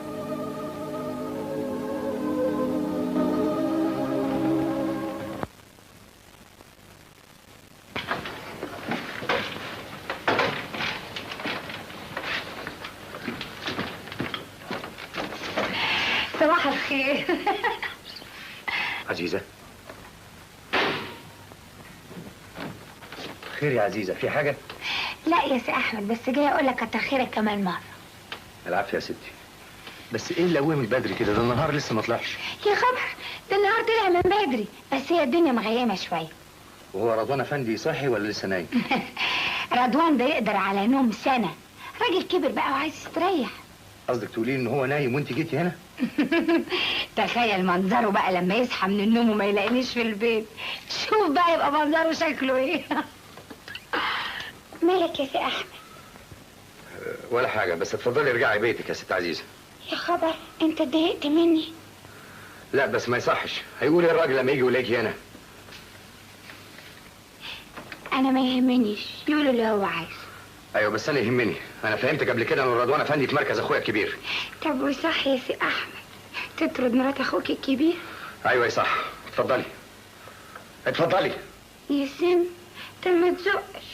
صباح الخير. عزيزة، خير يا عزيزة، في حاجة؟ لا يا سي احمد، بس جاي اقول لك كتر خيرك كمان مره. العافية يا ستي. بس ايه اللي قومك بدري كده؟ ده النهار لسه ما طلعش. يا خبر، ده النهار طلع من بدري، بس هي الدنيا مغيمه شويه. وهو رضوان افندي صاحي ولا لسه نايم؟ رضوان ده يقدر على نوم سنه، راجل كبر بقى وعايز يستريح. قصدك تقولي ان هو نايم وانت جيتي هنا؟ تخيل منظره بقى لما يصحى من النوم وما يلاقينيش في البيت. شوف بقى يبقى منظره شكله ايه. مالك يا سي احمد؟ ولا حاجة، بس اتفضلي ارجعي بيتك يا ست عزيزة. يا خبر، انت اتضايقت مني؟ لا بس ما يصحش، هيقول ايه الراجل لما يجي يلاقيكي هنا؟ انا ما يهمنيش، يقول اللي هو عايز. ايوه بس انا يهمني، انا فهمتك قبل كده ان رضوان افندي في مركز اخويا الكبير. طب وصح يا سي احمد تطرد مرات اخوك الكبير؟ ايوه صح، اتفضلي اتفضلي. يا سم، طب ما تزقش.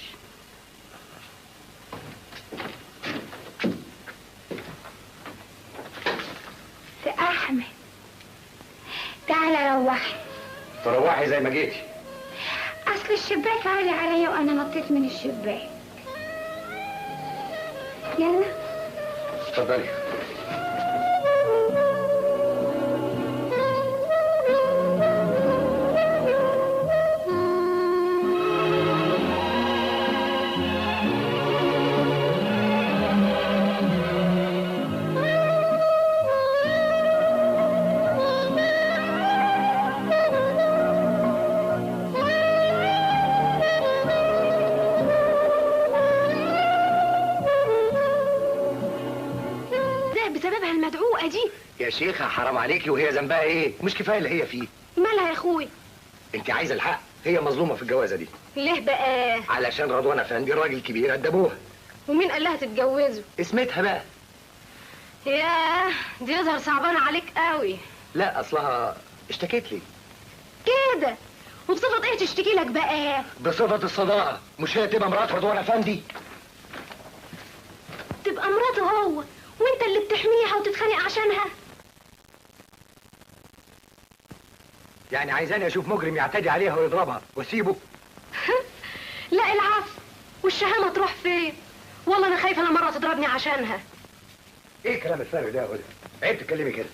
تعالى روحي. تروحي زي ما جيتي. اصل الشباك عالي عليا وانا نطيت من الشباك. يلا اتفضلي. بسببها المدعوقة دي. يا شيخة حرام عليكي، وهي ذنبها ايه؟ مش كفايه اللي هي فيه. مالها يا اخوي؟ انت عايزه الحق، هي مظلومه في الجوازه دي. ليه بقى؟ علشان رضوان افندي راجل كبير قد ابوها. ومين قال لها تتجوزه؟ اسمتها بقى. ياه، دي يظهر صعبانة عليك قوي. لا اصلها اشتكت لي. كده؟ وبصفة ايه تشتكي لك بقى؟ بصفه الصداقه. مش هي تبقى مرات رضوان افندي؟ تبقى مراته هو وانت اللي بتحميها وتتخانق عشانها؟ يعني عايزاني اشوف مجرم يعتدي عليها ويضربها واسيبه؟ لا العفو، والشهامة تروح فين؟ والله انا خايفة لما مرة تضربني عشانها. ايه كلام الفارغ ده يا هدى؟ عيب تتكلمي كده.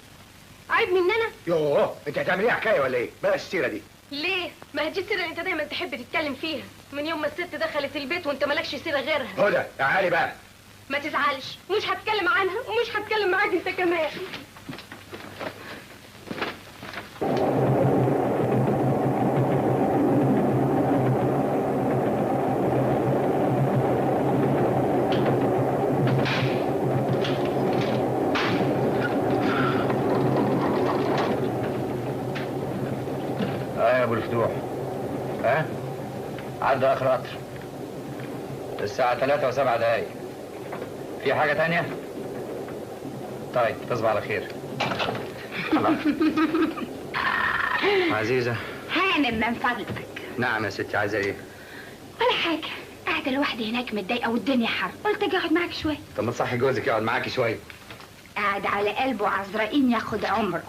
عيب مننا؟ يوه، انت هتعمليها حكايه ولا ايه؟ بلاش السيره دي. ليه؟ ما هي دي السيرة اللي انت دايما تحب تتكلم فيها من يوم ما الست دخلت البيت وانت مالكش سيرة غيرها. هدى تعالي بقى. ما تزعلش، مش هتكلم عنها ومش هتكلم معاك انت كمان. يا ابو الفتوح، ها؟ عدى اخر قطر الساعة 3:07. في حاجة تانية؟ طيب تصبح على خير. عزيزة. هانم من فضلك. نعم يا ستي، عايزة ايه؟ ولا حاجة، قاعدة لوحدي هناك متضايقة والدنيا حر، قلت اجي اقعد معاك شوية. طب ما تصحي جوزك يقعد معاكي شوية. قاعد على قلبه عزرائيل ياخد عمره.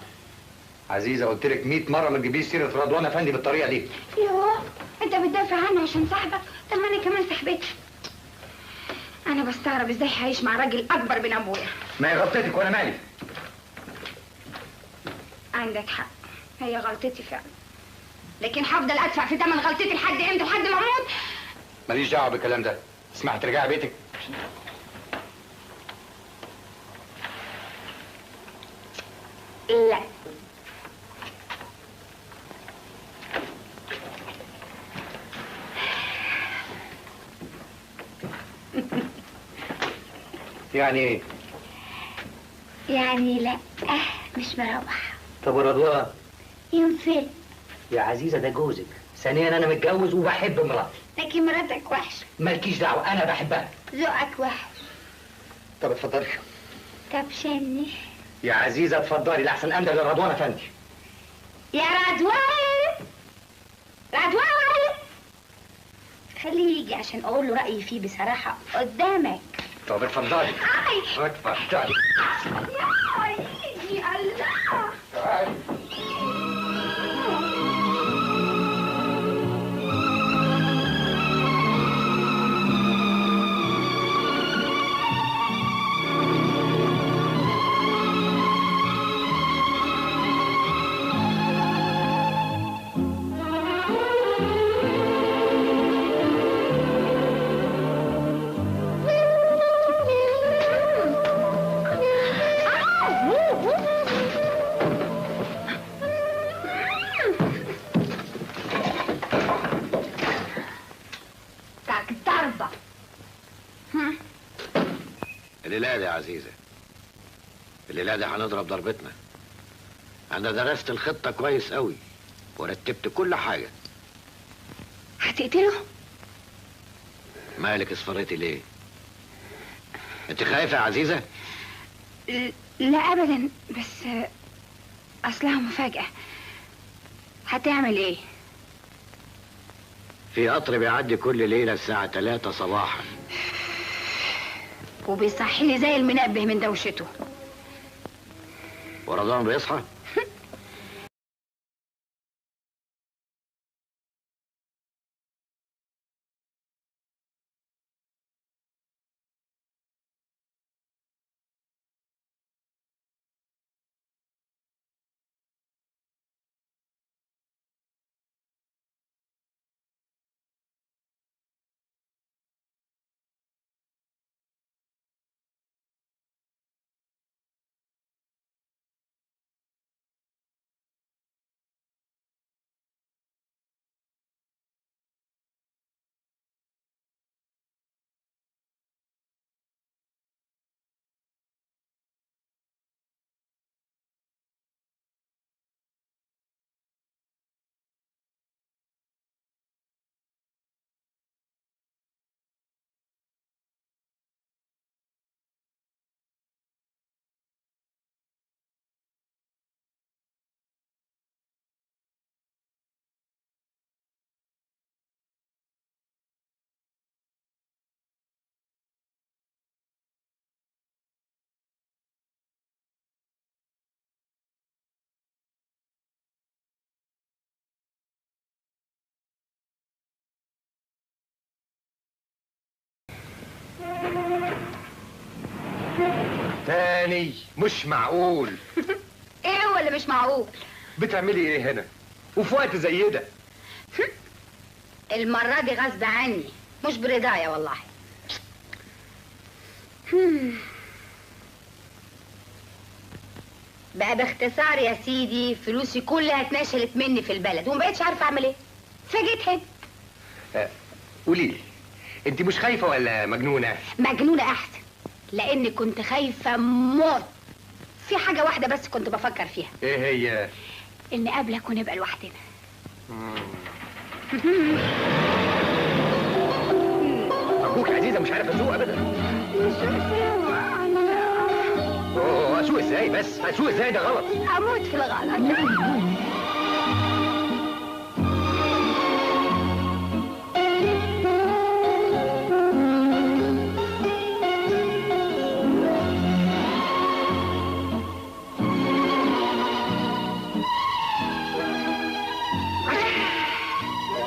عزيزة قلت لك 100 مرة ما تجيبيش سيرة رضوان افندي بالطريقة دي. يوه، انت بتدافع عنه عشان صاحبك؟ طب ما انا كمان صاحبتي. انا بستغرب ازاي هعيش مع راجل اكبر من ابويا. ما هي غلطتك وانا مالي. عندك حق، هي غلطتي فعلا، لكن هفضل ادفع في ثمن غلطتي لحد امتى؟ لحد ما اموت؟ ماليش دعوة بالكلام ده. اسمعي ترجعي بيتك. لا. يعني ايه؟ يعني لا، مش بروح. طب ورضوان؟ ينفل. يا عزيزة ده جوزك، ثانيا انا متجوز وبحب مراتي. لكن مراتك وحشة. مالكيش دعوة، انا بحبها. ذوقك وحش. طب اتفضلي. طب شني. يا عزيزة اتفضلي لأحسن أندى لرضوان افندي. يا رضوان، رضوان خليه يجي عشان اقول له رأيي فيه بصراحة قدامك. طب اتفضلي. اتفضلي. يا الله. تعالي. الليلة دي يا عزيزة، الليلة دي هنضرب ضربتنا. أنا درست الخطة كويس قوي ورتبت كل حاجة. هتقتله؟ مالك اصفريتي ليه؟ أنت خايفة يا عزيزة؟ لا أبدا، بس أصلها مفاجأة. هتعمل إيه؟ في قطر بيعدي كل ليلة الساعة 3 صباحا وبيصحيني زي المنبه من دوشته. ورمضان بيصحى تاني مش معقول. ايه هو اللي مش معقول؟ بتعملي ايه هنا وفي وقت زي ده؟ المرة دي غصب عني مش برضايا والله. بقى باختصار يا سيدي فلوسي كلها اتنشلت مني في البلد ومبقتش عارفه اعمل ايه. فجيت هنا. قولي لي، انت مش خايفه ولا مجنونه؟ مجنونه احسن، لاني كنت خايفه موت. في حاجه واحده بس كنت بفكر فيها. ايه هي؟ ان قبلك ونبقى لوحدنا. ابوك عزيزه مش عارف اسوق ابدا. اوه اسوق ازاي بس؟ اسوق ازاي؟ ده غلط. اموت في الغلط.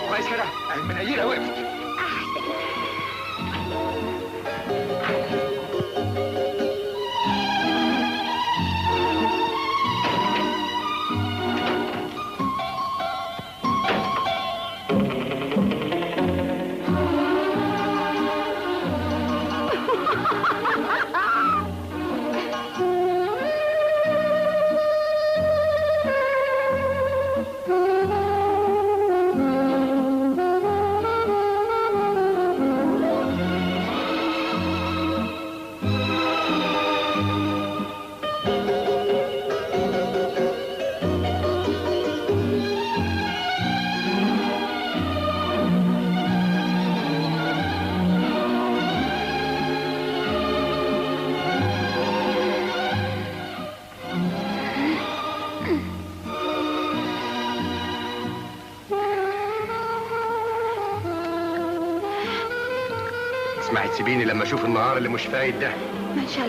كويس كده، المنيله وقفت. اسمعي تسيبيني لما اشوف النهار اللي مش فايت ده. ما شاء الله.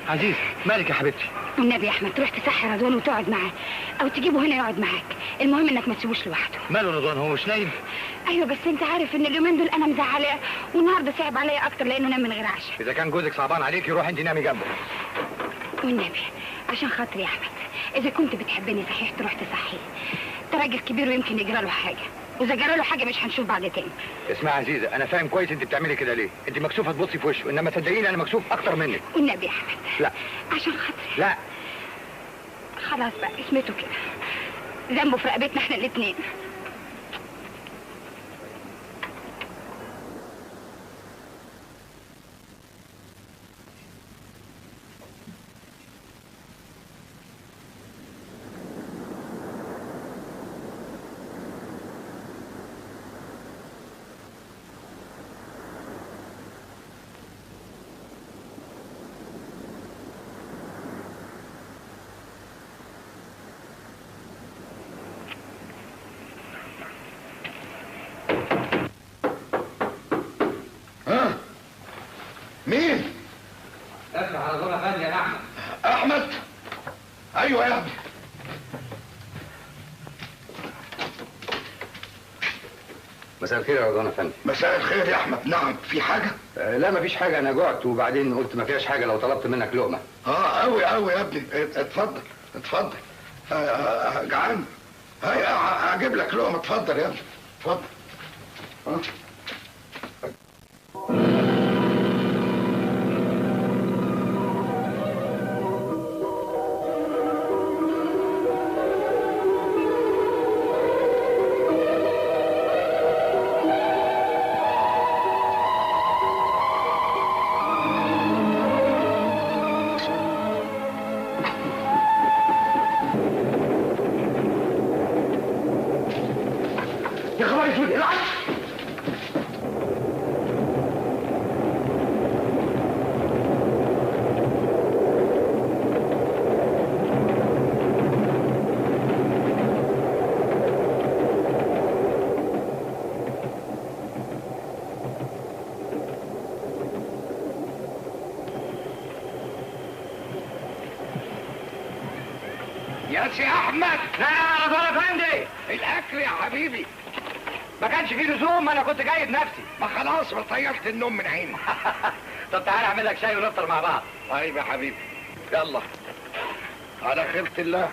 عزيز مالك يا حبيبتي؟ والنبي يا احمد تروح تصحي رضوان وتقعد معاه او تجيبه هنا يقعد معاك. المهم انك ما تسيبوش لوحده. ماله رضوان؟ هو مش نايم؟ ايوه بس انت عارف ان اليومين دول انا مزعلاه والنهارده صعب عليا اكتر لانه نام من غير عشاء. اذا كان جوزك صعبان عليكي روح انت نامي جنبه. والنبي عشان خاطري يا احمد اذا كنت بتحبني صحيح تروح تصحيه. ده راجل كبير ويمكن يجرى له حاجه، واذا جرى له حاجه مش هنشوف بعد تاني. اسمعي يا عزيزه انا فاهم كويس انت بتعملي كده ليه. انت مكسوفه تبصي في وشه، انما صدقيني انا مكسوف اكتر منك. والنبي يا احمد لا عشان خاطري. لا خلاص بقى اسمته كده، ذنبه في رقبتنا احنا الاتنين. احمد. ايوه يا ابني. مساء الخير يا رضوان افندي. مساء الخير يا احمد. نعم، في حاجه؟ لا مفيش حاجه، انا جعت وبعدين قلت ما فيهاش حاجه لو طلبت منك لقمه. قوي قوي يا ابني. اتفضل اتفضل. جعان. هجيب لك لقمه. اتفضل يا ابني اتفضل. يا خبر اسود، العب. يا سي احمد. نعم يا رضوان افندي. الاكل يا حبيبي. ما كانش فيه لزوم، انا كنت جاي بنفسي. ما خلاص، ما طيرت النوم من عيني. طب تعالى اعمل لك شاي ونفطر مع بعض. طيب يا حبيبي، يلا على خيرة الله.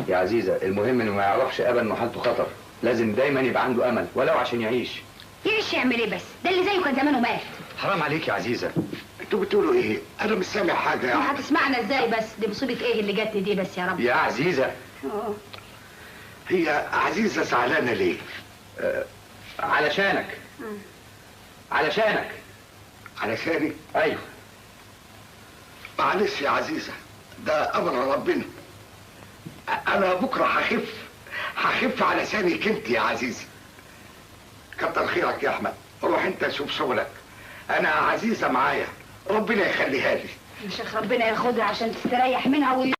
يا عزيزة، المهم انه ما يعرفش ابدا انه حالته خطر، لازم دايما يبقى عنده امل ولو عشان يعيش. يعيش يعمل ايه بس؟ ده اللي زيه كان زمانه مات. حرام عليك يا عزيزة. انتوا بتقولوا ايه؟ انا مش سامع حاجه يا احمد. هتسمعنا ازاي بس؟ دي مصيبة ايه اللي جت دي بس يا رب؟ يا عزيزة. هي عزيزه زعلانه ليه؟ علشانك. علشانك. علشاني؟ ايوه. معلش يا عزيزه، ده امر ربنا. انا بكره هخف علشانك انت يا عزيزه. كتر خيرك يا احمد، روح انت شوف شغلك. انا عزيزه معايا، ربنا يخليها لي. يا شيخ ربنا ياخدها عشان تستريح منها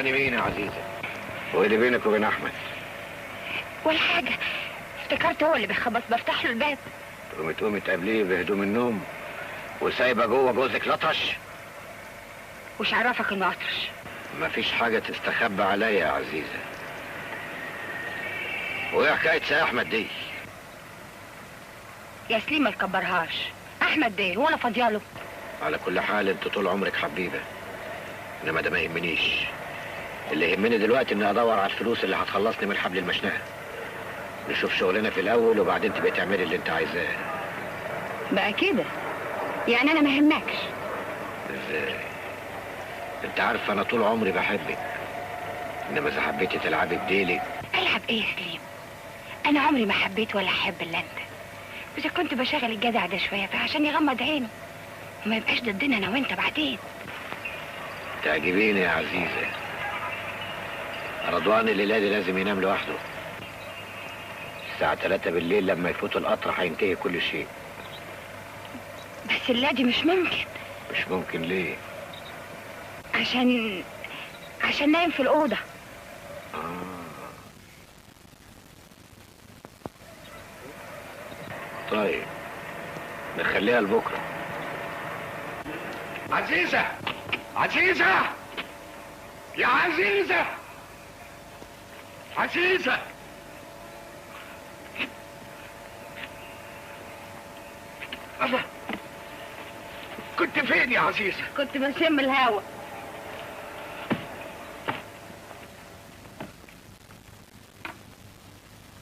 تاني مين يا عزيزة؟ وايه اللي بينك وبين احمد؟ ولا حاجة، افتكرت هو اللي بيخبط بفتح له الباب. تقومي تقابليه بهدوم النوم وسايبه جوه جوزك لطش؟ وش عرفك انه اطرش؟ مفيش حاجة تستخبى عليا يا عزيزة. وايه حكاية سي احمد دي؟ يا سليم ما تكبرهاش، احمد ديل وانا فاضياله. على كل حال انت طول عمرك حبيبة، انما ده ما يهمنيش. اللي يهمني دلوقتي اني ادور على الفلوس اللي هتخلصني من حبل المشنقة. نشوف شغلنا في الاول وبعدين تبقي تعملي اللي انت عايزاه. بقى كده يعني انا ما يهمكش؟ ازاي؟ انت عارف انا طول عمري بحبك، انما اذا حبيتي تلعبي بديلي. العب ايه يا سليم؟ انا عمري ما حبيت ولا احب الا انت. اذا كنت بشغل الجدع ده شويه فعشان يغمض عينه وما يبقاش ضدنا انا وانت بعدين. تعجبيني يا عزيزة. رضوان الليلة دي لازم ينام لوحده. الساعة 3 بالليل لما يفوت القطر هينتهي كل شيء. بس اللادي مش ممكن. مش ممكن ليه؟ عشان نايم في الأوضة. طيب نخليها لبكرة. عزيزة، عزيزة، يا عزيزة، عزيزة. الله، كنت فين يا عزيزة؟ كنت بشم الهوا.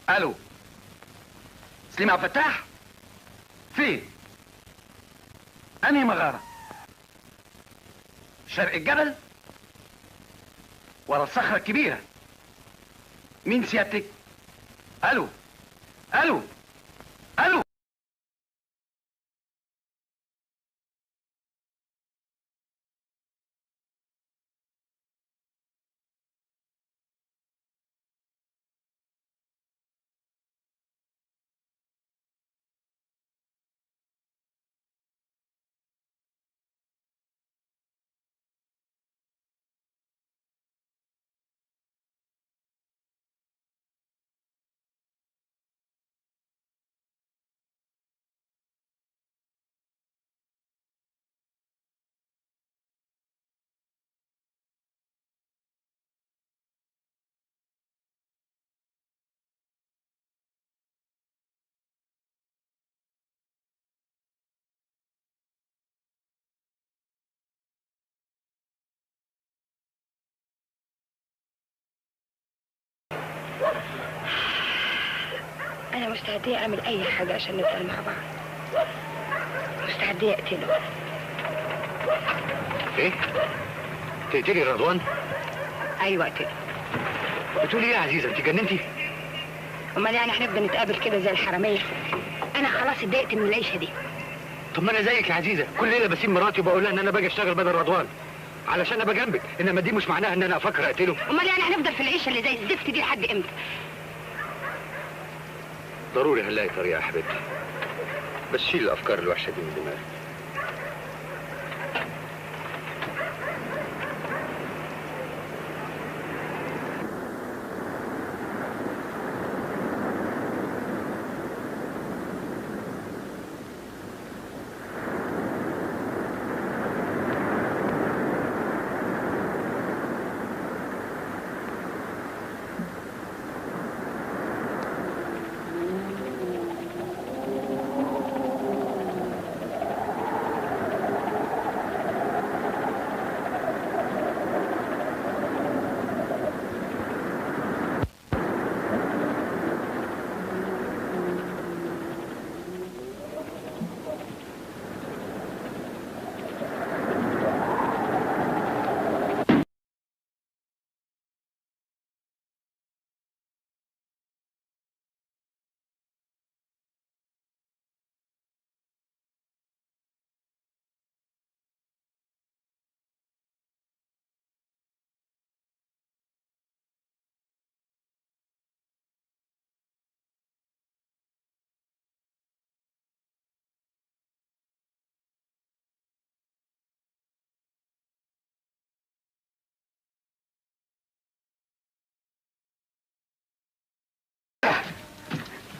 الو، سليم عبد الفتاح؟ فين؟ انهي مغارة؟ شرق الجبل؟ ورا الصخرة الكبيرة. مين سيادتك؟ الو الو الو. أنا مستعدية أعمل أي حاجة عشان نفضل مع بعض. مستعدية أقتله. ايه؟ تقتلي رضوان؟ أيوة أقتله. بتقولي ايه يا عزيزة؟ انت جننتي؟ أمال يعني هنفضل نتقابل كده زي الحرامية؟ أنا خلاص اتضايقت من العيشة دي. طب ما انا زيك يا عزيزة، كل ليلة بسيب مراتي وبقول لها ان انا باجي اشتغل بدل رضوان علشان ابقى جنبك، انما دي مش معناها ان انا افكر اقتله. أمال يعني هنفضل في العيشة اللي زي الزفت دي لحد إمتى؟ ضروري هنلاقي طريقة يا حبيبتي، بس شيل الافكار الوحشة دي من دماغك.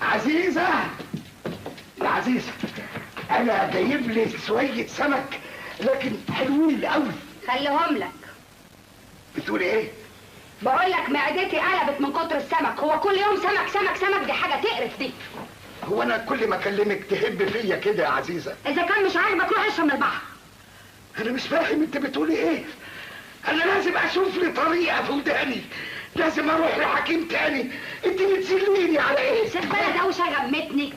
عزيزة يا عزيزة، أنا جايب لي شوية سمك لكن حلوين قوي. خليهم لك. بتقولي إيه؟ بقول لك معدتي قلبت من كتر السمك، هو كل يوم سمك سمك سمك، دي حاجة تقرف دي. هو أنا كل ما أكلمك تهب فيا كده يا عزيزة؟ إذا كان مش عاجبك روح اشرب من البحر. أنا مش فاهم أنت بتقولي إيه؟ أنا لازم أشوف لي طريقة في وداني، لازم أروح لحكيم تاني. أنت بتسليني على إيه؟ سيب بلد دوشة غمتني.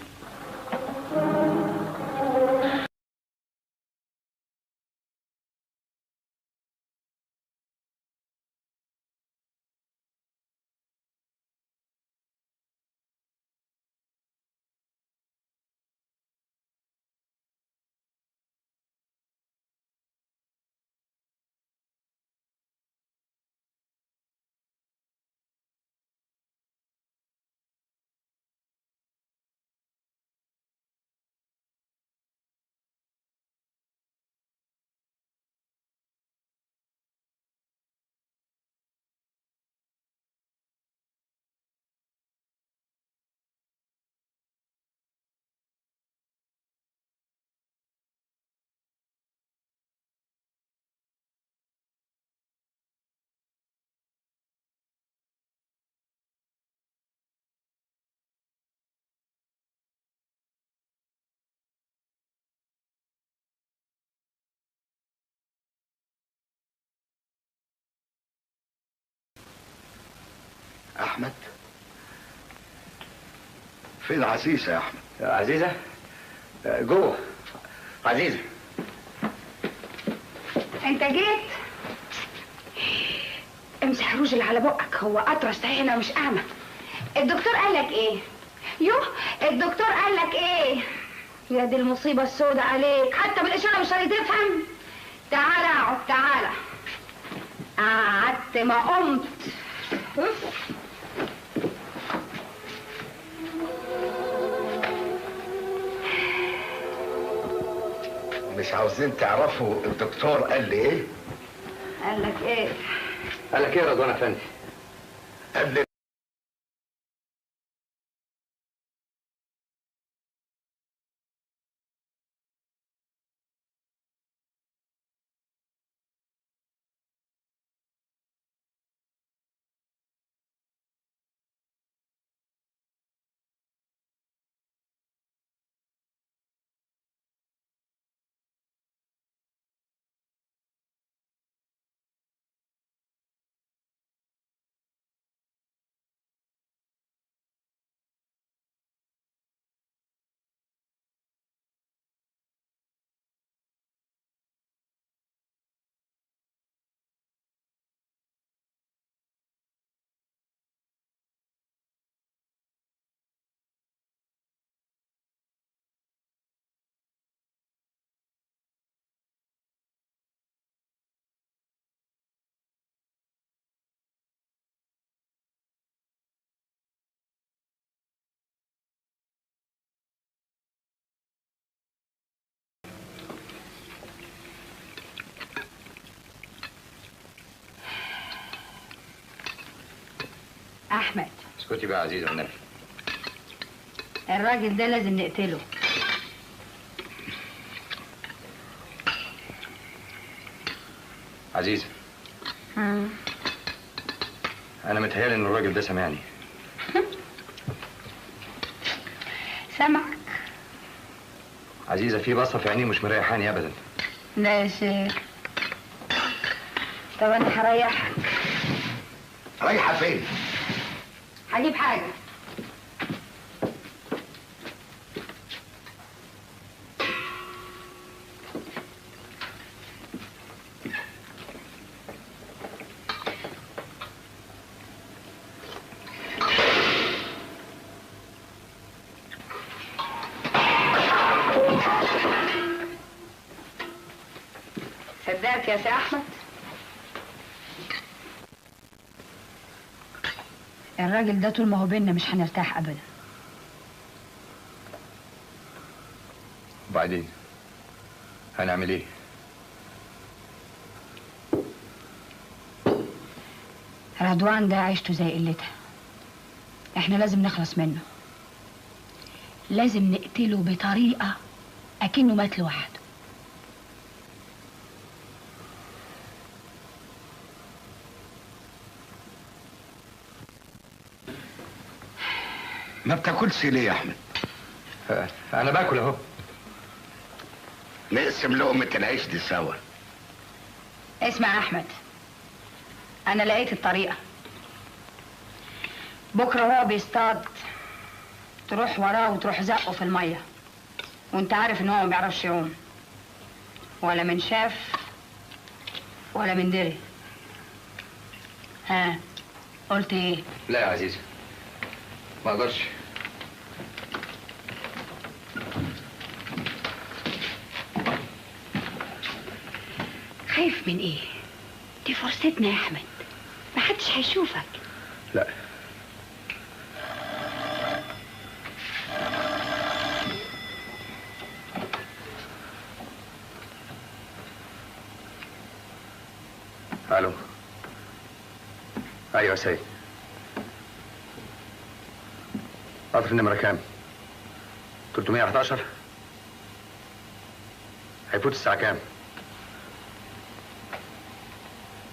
أحمد؟ فين عزيزة يا أحمد؟ عزيزة؟ جوه. عزيزة انت جيت؟ امسح الروج اللي على بقك، هو اطرش صحيح انا مش اعمى. الدكتور قال لك ايه؟ يوه الدكتور قال لك ايه؟ يا دي المصيبة السوداء عليك، حتى بالاشارة مش راضي تفهم. تعالى اقعد تعالى. قعدت ما قمت. مش عاوزين تعرفوا الدكتور قال لي ايه؟ قال لك ايه؟ قال لك ايه يا رضوان افندي؟ قال لي احمد اسكتي بقى يا عزيزة والنبي. الراجل ده لازم نقتله. عزيزة أنا متهيألي إن الراجل ده سامعني. سامعك. عزيزة في بصة في عينيه مش مريحاني أبدا. لا يا شيخ. طب أنا هريحك. رايحة فين؟ هجيب حاجة. صدقت يا سي أحمد؟ الراجل ده طول ما هو بينا مش هنرتاح أبدا. وبعدين هنعمل إيه؟ رضوان ده عيشته زي قلتها. احنا لازم نخلص منه. لازم نقتله بطريقة أكنه مات لوحده. ما بتاكلش ليه يا احمد؟ انا باكل اهو. نقسم لقمة العيش دي سوا. اسمع يا أحمد، أنا لقيت الطريقة. بكرة وهو بيصطاد تروح وراه وتروح زقه في المية، وانت عارف ان هو ما بيعرفش يعوم، ولا من شاف ولا من دري. ها قلت ايه؟ لا يا عزيزة، ما اقدرش. خايف من ايه؟ دي فرصتنا يا احمد، محدش هيشوفك. لا. الو. ايوه سيد. قطر النمرة كام؟ 311. هيفوت الساعة كام؟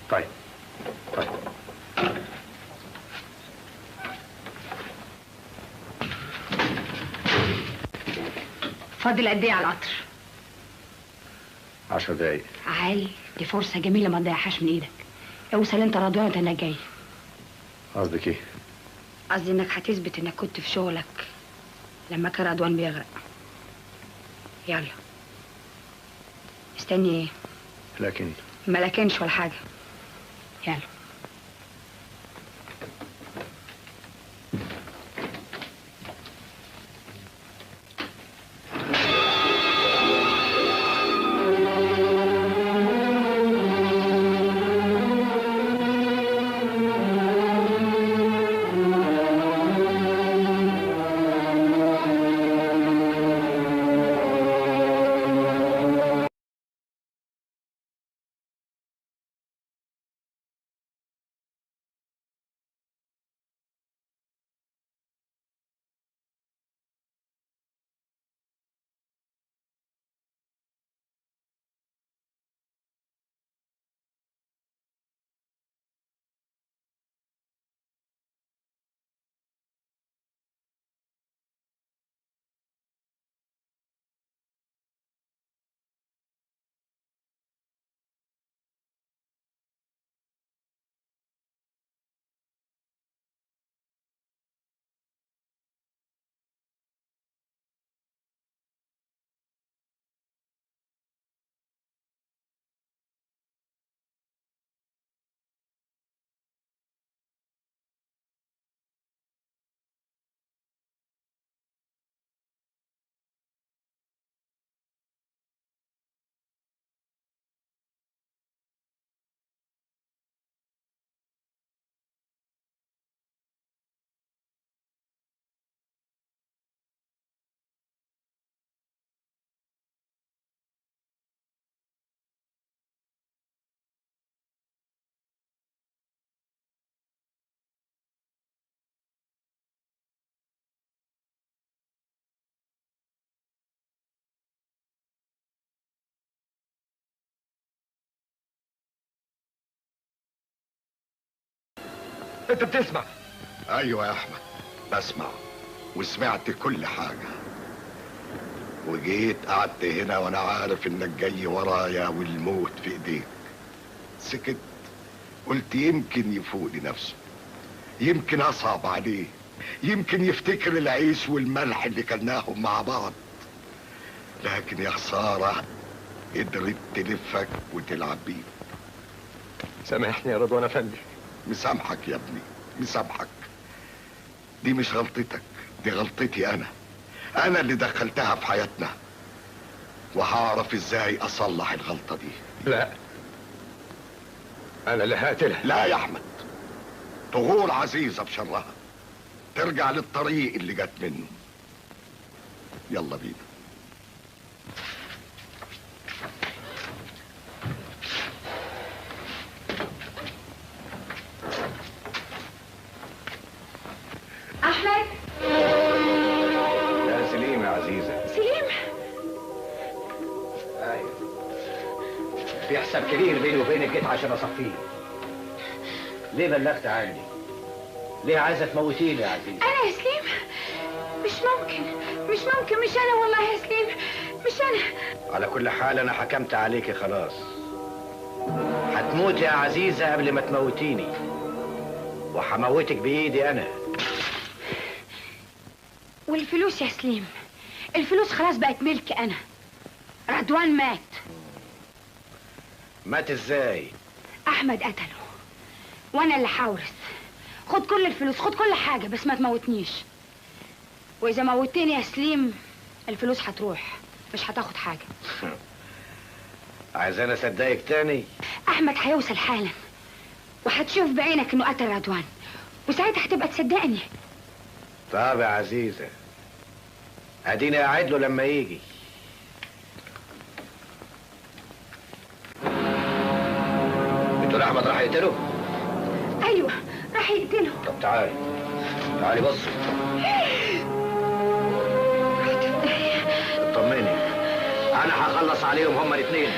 طيب. فاضل قد ايه على القطر؟ 10 دقايق. عالي، دي فرصة جميلة ما تضيعهاش من ايدك. اوصل انت رضوان انا جاي. قصدك ايه؟ قصدي انك هتثبت انك كنت في شغلك لما كان رضوان بيغرق. يلا. استني ايه؟ لكن ما لكنش ولا حاجة. يلا. انت بتسمع؟ ايوه يا احمد بسمع، وسمعت كل حاجة، وجيت قعدت هنا وانا عارف انك جاي ورايا والموت في ايديك. سكت، قلت يمكن يفوق لنفسه، يمكن اصعب عليه، يمكن يفتكر العيش والملح اللي كلناهم مع بعض. لكن يا خسارة قدرت تلفك وتلعب بيه. سامحني يا رضوان افندي. مسامحك يا ابني، مسامحك. دي مش غلطتك، دي غلطتي انا اللي دخلتها في حياتنا، وهعرف ازاي اصلح الغلطة دي. لا، انا اللي هقتلها. لا يا احمد، تغور عزيزة بشرها، ترجع للطريق اللي جت منه. يلا بينا. احمد. يا سليم في حساب كبير بيني وبينك، جيت عشان اصفيه. ليه بلغت عني؟ ليه عايزه تموتيني يا عزيزي؟ انا يا سليم؟ مش ممكن، مش ممكن، مش انا والله يا سليم، مش انا. على كل حال انا حكمت عليكي خلاص. هتموتي يا عزيزه قبل ما تموتيني، وهموتك بايدي انا. والفلوس يا سليم؟ الفلوس خلاص بقت ملكي انا. رضوان مات. مات ازاي؟ احمد قتله وانا اللي هورث. خد كل الفلوس، خد كل حاجه، بس ما تموتنيش. واذا موتني يا سليم الفلوس هتروح، مش هتاخد حاجه. عايزاني اصدقك تاني؟ احمد هيوصل حالا وهتشوف بعينك انه قتل رضوان، وساعتها هتبقى تصدقني. طب يا عزيزه اديني قاعد له لما يجي. بتقول احمد راح يقتله؟ ايوه راح يقتله. طب تعالي تعالي بصي. اطمني انا هخلص عليهم هما الاثنين.